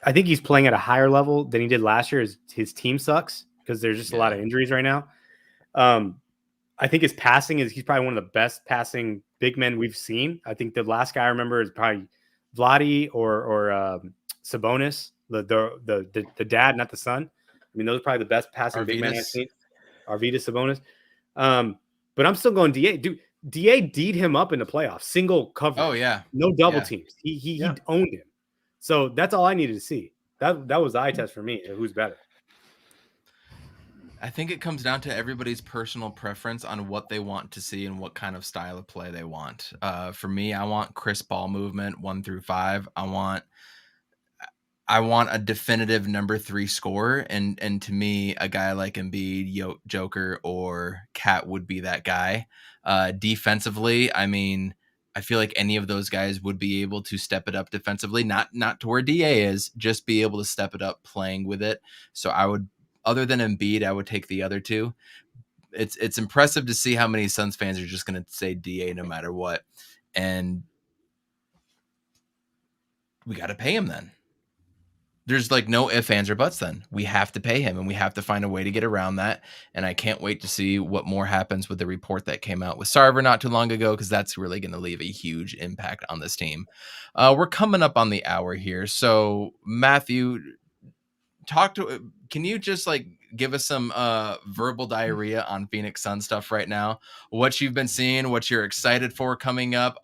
I think he's playing at a higher level than he did last year. His team sucks because there's just a lot of injuries right now. I think his passing he's probably one of the best passing big men we've seen. I think the last guy I remember is probably Vladi or Sabonis, the dad, not the son. I mean, those are probably the best passing big men I've seen. Arvydas Sabonis. But I'm still going DA. Dude, DA D'd him up in the playoffs. Single coverage. Oh yeah. No double teams. He owned him. So that's all I needed to see. That was the eye test for me. Who's better? I think it comes down to everybody's personal preference on what they want to see and what kind of style of play they want. For me, I want crisp ball movement 1 through 5. I want a definitive number 3 scorer, and to me, a guy like Embiid, Joker, or Cat would be that guy. Defensively, I mean, I feel like any of those guys would be able to step it up defensively, not to where DA is, just be able to step it up playing with it. So I would, other than Embiid, I would take the other two. It's impressive to see how many Suns fans are just going to say DA no matter what, and we got to pay him then. There's like no ifs, ands, or buts then. We have to pay him, and we have to find a way to get around that. And I can't wait to see what more happens with the report that came out with Sarver not too long ago, because that's really going to leave a huge impact on this team. We're coming up on the hour here. So, Matthew, can you just like give us some verbal diarrhea on Phoenix Suns stuff right now? What you've been seeing, what you're excited for coming up.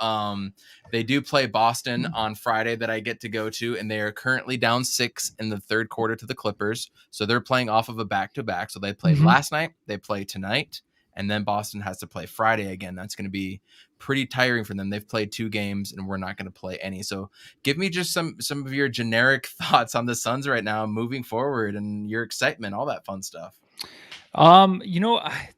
They do play Boston on Friday that I get to go to, and they are currently down 6 in the third quarter to the Clippers. So they're playing off of a back-to-back. So they played last night, they play tonight, and then Boston has to play Friday again. That's going to be pretty tiring for them. They've played 2 games, and we're not going to play any. So give me just some of your generic thoughts on the Suns right now, moving forward, and your excitement, all that fun stuff.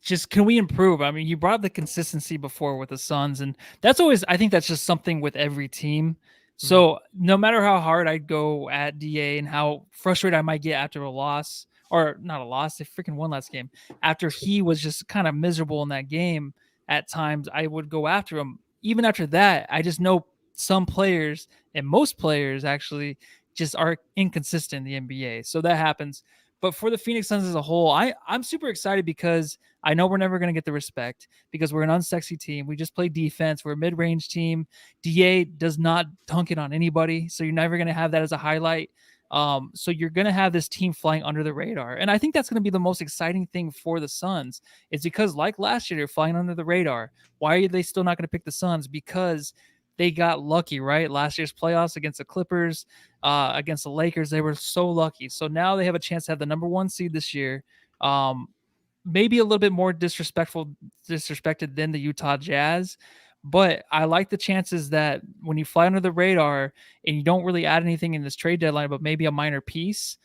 Just can we improve? I mean, you brought up the consistency before with the Suns, and that's always, I think that's just something with every team. So no matter how hard I go at DA and how frustrated I might get after a loss, or not a loss, they freaking won last game, after he was just kind of miserable in that game at times, I would go after him. Even after that, I just know some players, and most players actually, just are inconsistent in the NBA. So that happens. But for the Phoenix Suns as a whole, I'm super excited because I know we're never going to get the respect because we're an unsexy team. We just play defense. We're a mid-range team. DA does not dunk it on anybody, so you're never going to have that as a highlight. So you're going to have this team flying under the radar. And I think that's going to be the most exciting thing for the Suns. It's because like last year, they're flying under the radar. Why are they still not going to pick the Suns? Because they got lucky, right? Last year's playoffs against the Clippers, against the Lakers, they were so lucky. So now they have a chance to have the number 1 seed this year. Maybe a little bit more disrespected than the Utah Jazz. But I like the chances that when you fly under the radar and you don't really add anything in this trade deadline, but maybe a minor piece,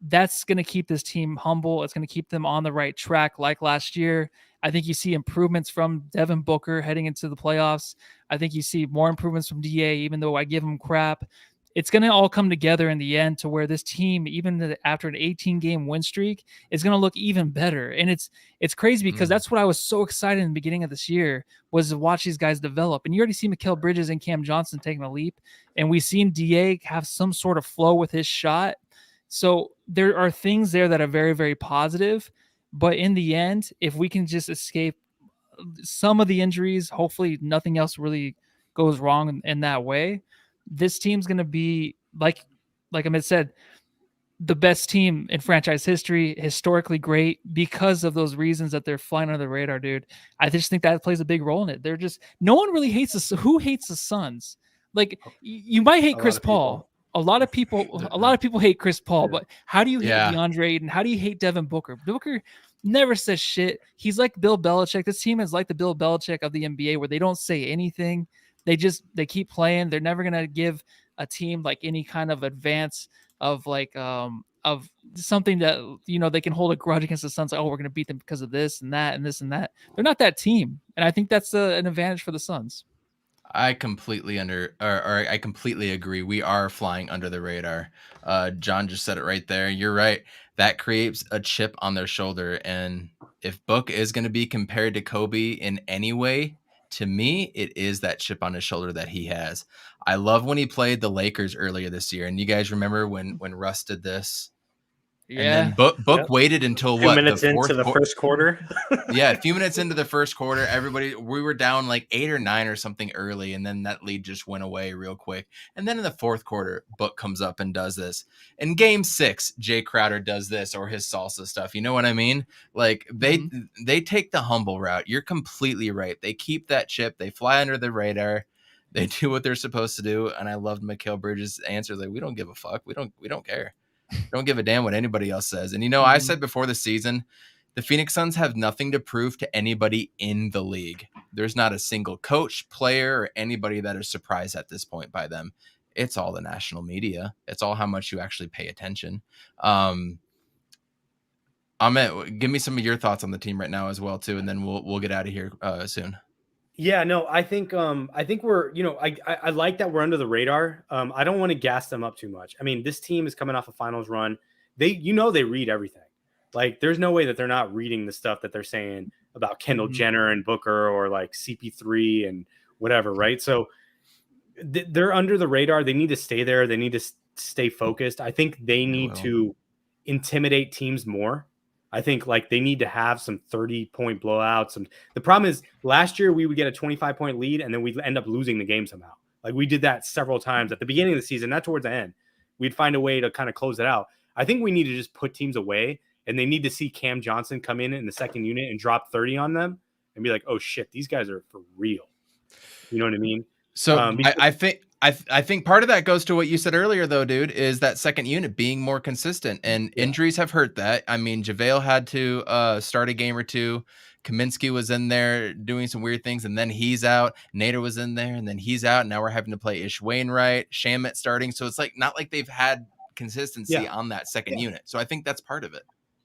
that's going to keep this team humble. It's going to keep them on the right track like last year. I think you see improvements from Devin Booker heading into the playoffs. I think you see more improvements from DA, even though I give him crap. It's going to all come together in the end to where this team, even after an 18-game win streak, is going to look even better. And it's crazy because that's what I was so excited in the beginning of this year was to watch these guys develop. And you already see Mikal Bridges and Cam Johnson taking a leap. And we've seen DA have some sort of flow with his shot. So there are things there that are very, very positive. But in the end, if we can just escape some of the injuries, hopefully nothing else really goes wrong in that way, this team's going to be, like Amit said, the best team in franchise history, historically great because of those reasons that they're flying under the radar, dude. I just think that plays a big role in it. They're just, no one really hates us. Who hates the Suns? Like you might hate Chris Paul. A lot of people hate Chris Paul, but how do you hate DeAndre Ayton? How do you hate Devin Booker? Booker never says shit. He's like Bill Belichick. This team is like the Bill Belichick of the NBA where they don't say anything. They keep playing. They're never going to give a team like any kind of advance of like of something that, you know, they can hold a grudge against the Suns. Like, oh, we're going to beat them because of this and that and this and that. They're not that team. And I think that's an advantage for the Suns. I completely I completely agree. We are flying under the radar. John just said it right there. You're right. That creates a chip on their shoulder. And if Book is going to be compared to Kobe in any way, to me, it is that chip on his shoulder that he has. I love when he played the Lakers earlier this year. And you guys remember when Russ did this? And then Book waited until Two what? minutes into the first quarter. Yeah, a few minutes into the first quarter, we were down like 8 or 9 or something early, and then that lead just went away real quick. And then in the fourth quarter, Book comes up and does this. In game 6, Jay Crowder does this, or his salsa stuff. You know what I mean? Like they take the humble route. You're completely right. They keep that chip. They fly under the radar. They do what they're supposed to do. And I loved Mikal Bridges' answer. Like, we don't give a fuck. We don't care. Don't give a damn what anybody else says. And, I said before the season, the Phoenix Suns have nothing to prove to anybody in the league. There's not a single coach, player, or anybody that is surprised at this point by them. It's all the national media. It's all how much you actually pay attention. Ahmet, give me some of your thoughts on the team right now as well, too, and then we'll get out of here soon. Yeah, no, I think we're, I like that we're under the radar. I don't want to gas them up too much. I mean, this team is coming off a finals run. They read everything. Like, there's no way that they're not reading the stuff that they're saying about Kendall Jenner and Booker, or like CP3 and whatever, right? So they're under the radar. They need to stay there. They need to stay focused. I think they need to intimidate teams more. I think like they need to have some 30-point blowouts. The problem is last year we would get a 25-point lead and then we'd end up losing the game somehow. Like, we did that several times at the beginning of the season, not towards the end. We'd find a way to kind of close it out. I think we need to just put teams away, and they need to see Cam Johnson come in the second unit and drop 30 on them and be like, oh shit, these guys are for real. You know what I mean? So I think part of that goes to what you said earlier, though, dude, is that second unit being more consistent, and injuries have hurt that. I mean, JaVale had to start a game or two. Kaminsky was in there doing some weird things, and then he's out. Nader was in there, and then he's out. Now we're having to play Ish Wainwright, Shamet starting. So it's like not like they've had consistency on that second unit. So I think that's part of it.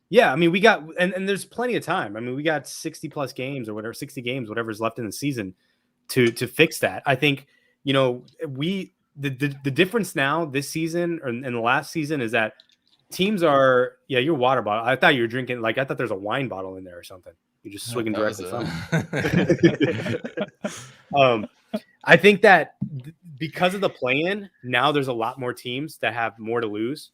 Yeah, I mean, we got and there's plenty of time. I mean, we got 60 plus games or whatever, 60 games, whatever's left in the season to fix that. I think, the difference now this season or in the last season is that teams are, your water bottle. I thought you were drinking, I thought there's a wine bottle in there or something. You're just swigging directly from it. I think that because of the play-in, now there's a lot more teams that have more to lose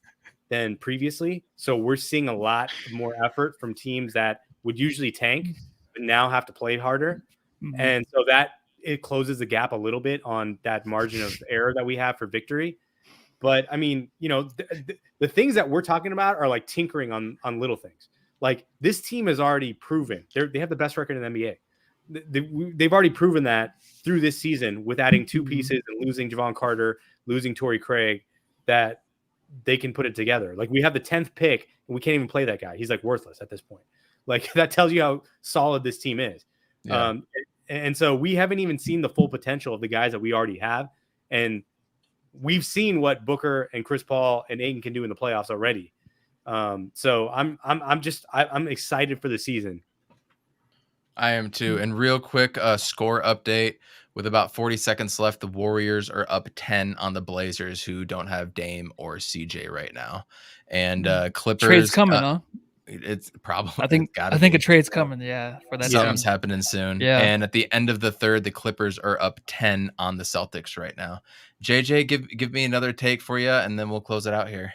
than previously. So we're seeing a lot more effort from teams that would usually tank, but now have to play harder. Mm-hmm. And so that it closes the gap a little bit on that margin of error that we have for victory. But I mean, the things that we're talking about are like tinkering on little things. Like, this team has already proven they have the best record in the NBA. They've already proven that through this season with adding 2 pieces and losing Javon Carter, losing Torrey Craig, that they can put it together. Like, we have the 10th pick and we can't even play that guy. He's like worthless at this point. Like, that tells you how solid this team is. Yeah. And so we haven't even seen the full potential of the guys that we already have. And we've seen what Booker and Chris Paul and Ayton can do in the playoffs already. So I'm excited for the season. I am too. And real quick, score update. With about 40 seconds left, the Warriors are up 10 on the Blazers, who don't have Dame or CJ right now. And Clippers. Trade's coming, huh? It's probably. I think a trade's coming. Yeah, for that. Something's happening soon. Yeah. And at the end of the third, the Clippers are up 10 on the Celtics right now. JJ, give me another take for you, and then we'll close it out here.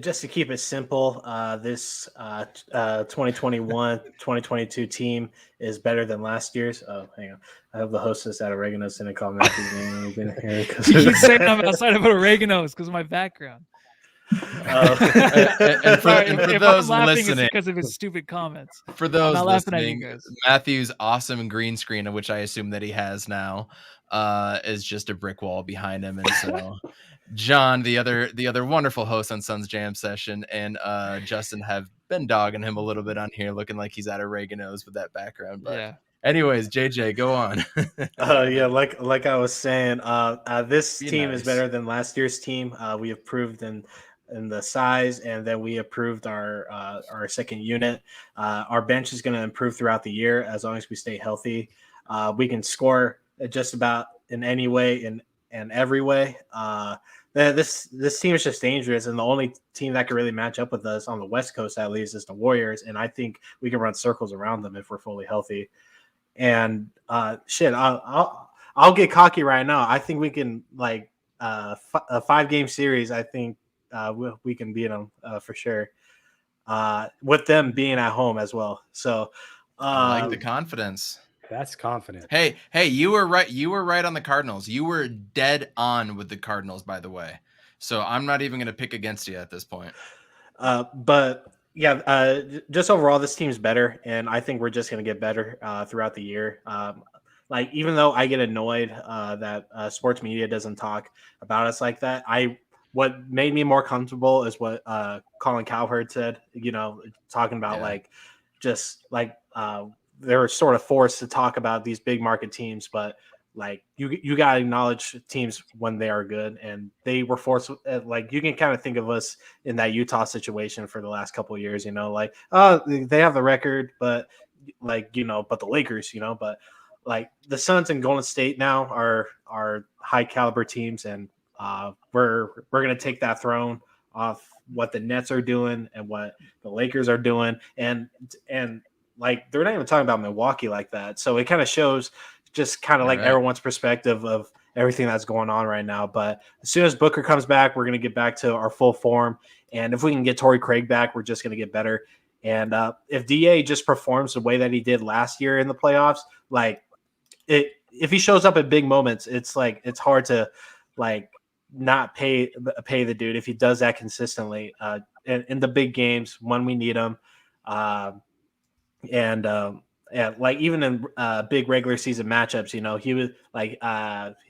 Just to keep it simple, this 2021-2022 team is better than last year's. Oh, hang on. I have the hostess at Oregano's in a comment. You keep saying I'm outside of Oregano's because of my background. And for those listening, because of his stupid comments. For those listening, Matthew's awesome green screen, which I assume that he has now, is just a brick wall behind him, and so John, the other wonderful host on Suns Jam Session, and Justin have been dogging him a little bit on here, looking like he's at Oregano's with that background. But yeah. Anyways, JJ, go on. Like I was saying, this team is better than last year's team. We have proved in the size, and then we approved our second unit. Our bench is going to improve throughout the year as long as we stay healthy. We can score just about in any way, in every way. This team is just dangerous, and the only team that can really match up with us on the West Coast, at least, is the Warriors. And I think we can run circles around them if we're fully healthy. And I'll get cocky right now. I think we can a 5-game series. I think we can beat them for sure. With them being at home as well. So I like the confidence. That's confident. Hey, you were right. You were right on the Cardinals. You were dead on with the Cardinals, by the way. So I'm not even going to pick against you at this point. But yeah, just overall, this team's better, and I think we're just going to get better throughout the year. Like, even though I get annoyed that sports media doesn't talk about us like that, what made me more comfortable is what Colin Cowherd said. Talking about they were sort of forced to talk about these big market teams, but like you got to acknowledge teams when they are good, and they were forced. Like, you can kind of think of us in that Utah situation for the last couple of years. They have the record, but but the Lakers, but like the Suns and Golden State now are high caliber teams, and we're gonna take that throne off what the Nets are doing and what the Lakers are doing, and like they're not even talking about Milwaukee like that. So it kind of shows just kind of like everyone's perspective of everything that's going on right now. But as soon as Booker comes back, we're going to get back to our full form. And if we can get Torrey Craig back, we're just going to get better. And if DA just performs the way that he did last year in the playoffs, if he shows up at big moments, it's hard to not pay the dude if he does that consistently in the big games when we need him. Even in big regular season matchups,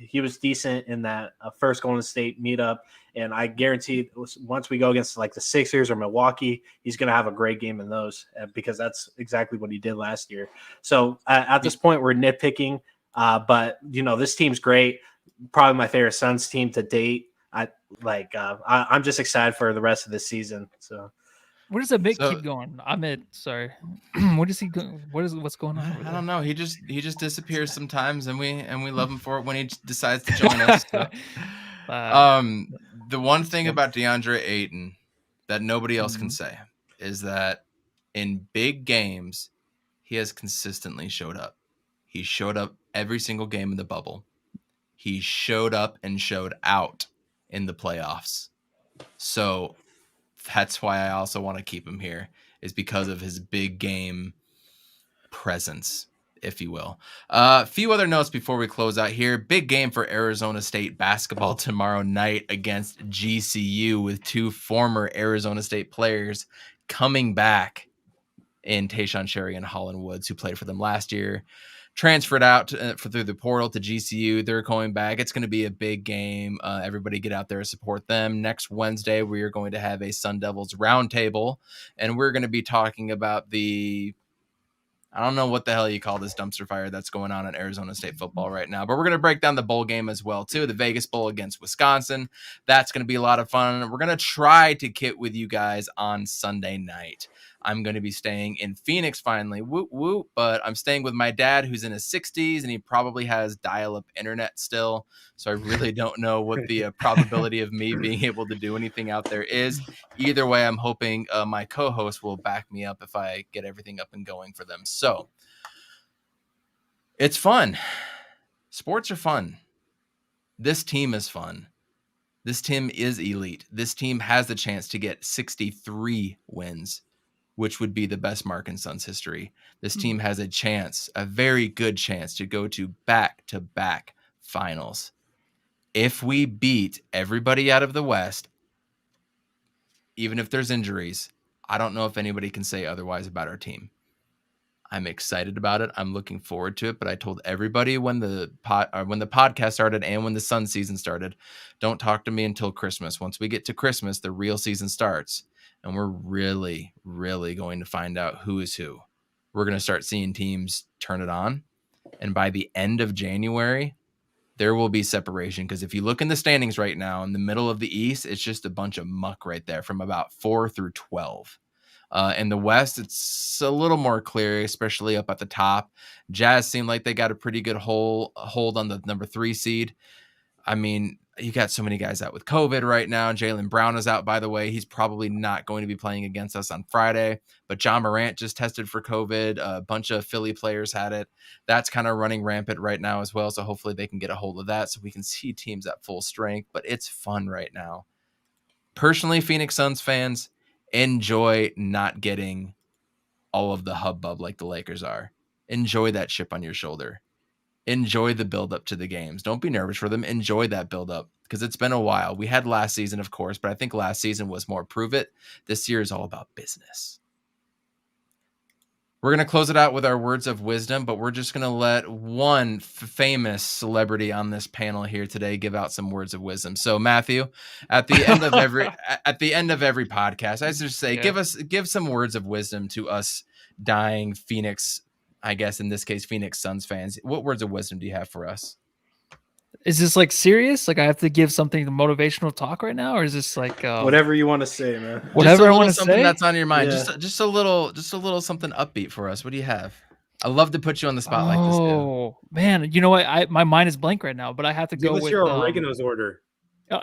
he was decent in that first Golden State meetup, and I guarantee once we go against like the Sixers or Milwaukee, he's going to have a great game in those because that's exactly what he did last year. So at this point, we're nitpicking, but this team's great. Probably my favorite Suns team to date. I'm just excited for the rest of the season. So. Where does Amit keep going? Amit, sorry. Where does he go? What's going on? I don't know. He just disappears sometimes, and we love him for it when he decides to join us. So. The one thing about DeAndre Ayton that nobody else can say is that in big games, he has consistently showed up. He showed up every single game in the bubble. He showed up and showed out in the playoffs. So that's why I also want to keep him here, is because of his big game presence, if you will. A few other notes before we close out here. Big game for Arizona State basketball tomorrow night against GCU, with two former Arizona State players coming back in Tayshaun Cherry and Holland Woods, who played for them last year. Transferred out through the portal to GCU. They're going back. It's going to be a big game. Everybody get out there and support them. Next Wednesday, we are going to have a Sun Devils roundtable, and we're going to be talking about I don't know what the hell you call this dumpster fire that's going on in Arizona State football right now, but we're going to break down the bowl game as well, too. The Vegas Bowl against Wisconsin. That's going to be a lot of fun. We're going to try to kit with you guys on Sunday night. I'm going to be staying in Phoenix finally, but I'm staying with my dad, who's in his 60s, and he probably has dial-up internet still. So I really don't know what the probability of me being able to do anything out there is. Either way, I'm hoping my co-host will back me up if I get everything up and going for them. So it's fun. Sports are fun. This team is fun. This team is elite. This team has the chance to get 63 wins, which would be the best mark in Suns history. This team has a chance, a very good chance, to go to back-to-back finals. If we beat everybody out of the West, even if there's injuries, I don't know if anybody can say otherwise about our team. I'm excited about it. I'm looking forward to it. But I told everybody when the podcast started and when the Sun season started, don't talk to me until Christmas. Once we get to Christmas, the real season starts. And we're really, really going to find out who is who. We're going to start seeing teams turn it on. And by the end of January, there will be separation. Because if you look in the standings right now, in the middle of the East, it's just a bunch of muck right there from about 4 through 12. In the West, it's a little more clear, especially up at the top. Jazz seem like they got a pretty good hold on the number 3 seed. I mean, you got so many guys out with COVID right now. Jaylen Brown is out, by the way. He's probably not going to be playing against us on Friday. But John Morant just tested for COVID. A bunch of Philly players had it. That's kind of running rampant right now as well. So hopefully they can get a hold of that so we can see teams at full strength. But it's fun right now. Personally, Phoenix Suns fans, enjoy not getting all of the hubbub like the Lakers are. Enjoy that chip on your shoulder. Enjoy the build up to the games. Don't be nervous for them. Enjoy that build up because it's been a while. We had last season, of course, but I think last season was more prove it. This year is all about business. We're going to close it out with our words of wisdom, but we're just going to let one famous celebrity on this panel here today give out some words of wisdom. So Matthew, at the end of every podcast, I just say, give some words of wisdom to us dying Phoenix, I guess in this case, Phoenix Suns fans. What words of wisdom do you have for us? Is this like serious? Like I have to give something motivational talk right now, or is this like whatever you want to say, man? Whatever I want to something say. That's on your mind. Yeah. Just a little something upbeat for us. What do you have? I love to put you on the spot like this. Oh man, you know what? My mind is blank right now, but I have to go Give us with your oregano's order. Dude,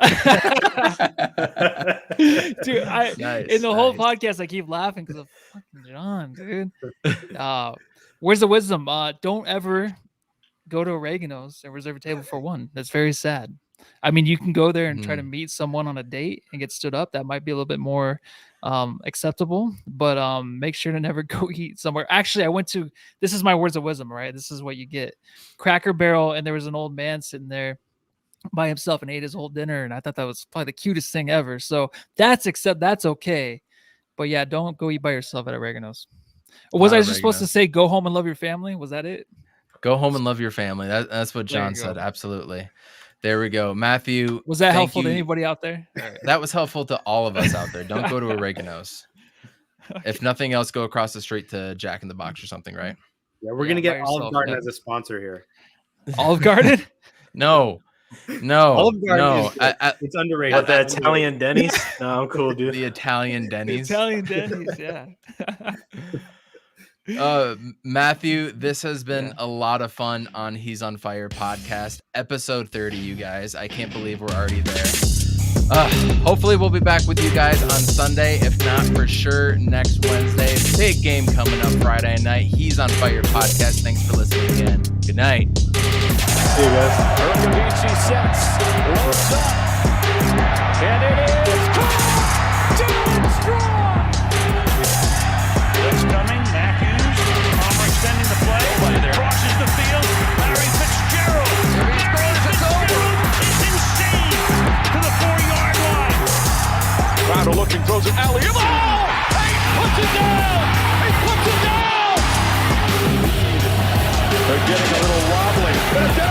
in the whole podcast, I keep laughing because of fucking John, dude. Where's the wisdom? Don't ever go to Oregano's and reserve a table for one. That's very sad. I mean, you can go there and try to meet someone on a date and get stood up. That might be a little bit more acceptable, but make sure to never go eat somewhere. Actually, this is my words of wisdom, right? This is what you get. Cracker Barrel, and there was an old man sitting there by himself and ate his whole dinner, and I thought that was probably the cutest thing ever. So that's okay. But yeah, don't go eat by yourself at Oregano's. Was I just supposed to say go home and love your family? Was that it? Go home and love your family. That's what John said. Absolutely. There we go. Matthew. Was that helpful to anybody out there? That was helpful to all of us out there. Don't go to Oregano's. Okay. If nothing else, go across the street to Jack in the Box or something, right? Yeah, we're going to get Olive Garden as a sponsor here. Olive Garden? No. Olive Garden it's underrated. What, the Italian Denny's? No, I'm cool, dude. The Italian Denny's. Yeah. Matthew, this has been a lot of fun on He's on Fire podcast, episode 30, you guys. I can't believe we're already there. Hopefully we'll be back with you guys on Sunday. If not, for sure next Wednesday. Big game coming up Friday night. He's on Fire podcast. Thanks for listening again. Good night. See you guys. Urkavici sets. Looks up. And it is Dylan Strong. Blitz coming. Matthews. Palmer extending the play. Crosses the field. Larry Fitzgerald. Fitzgerald is insane to the 4-yard line. Crowder looking, throws an alley. Oh! He puts it down. He puts it down. They're getting a little wobbly.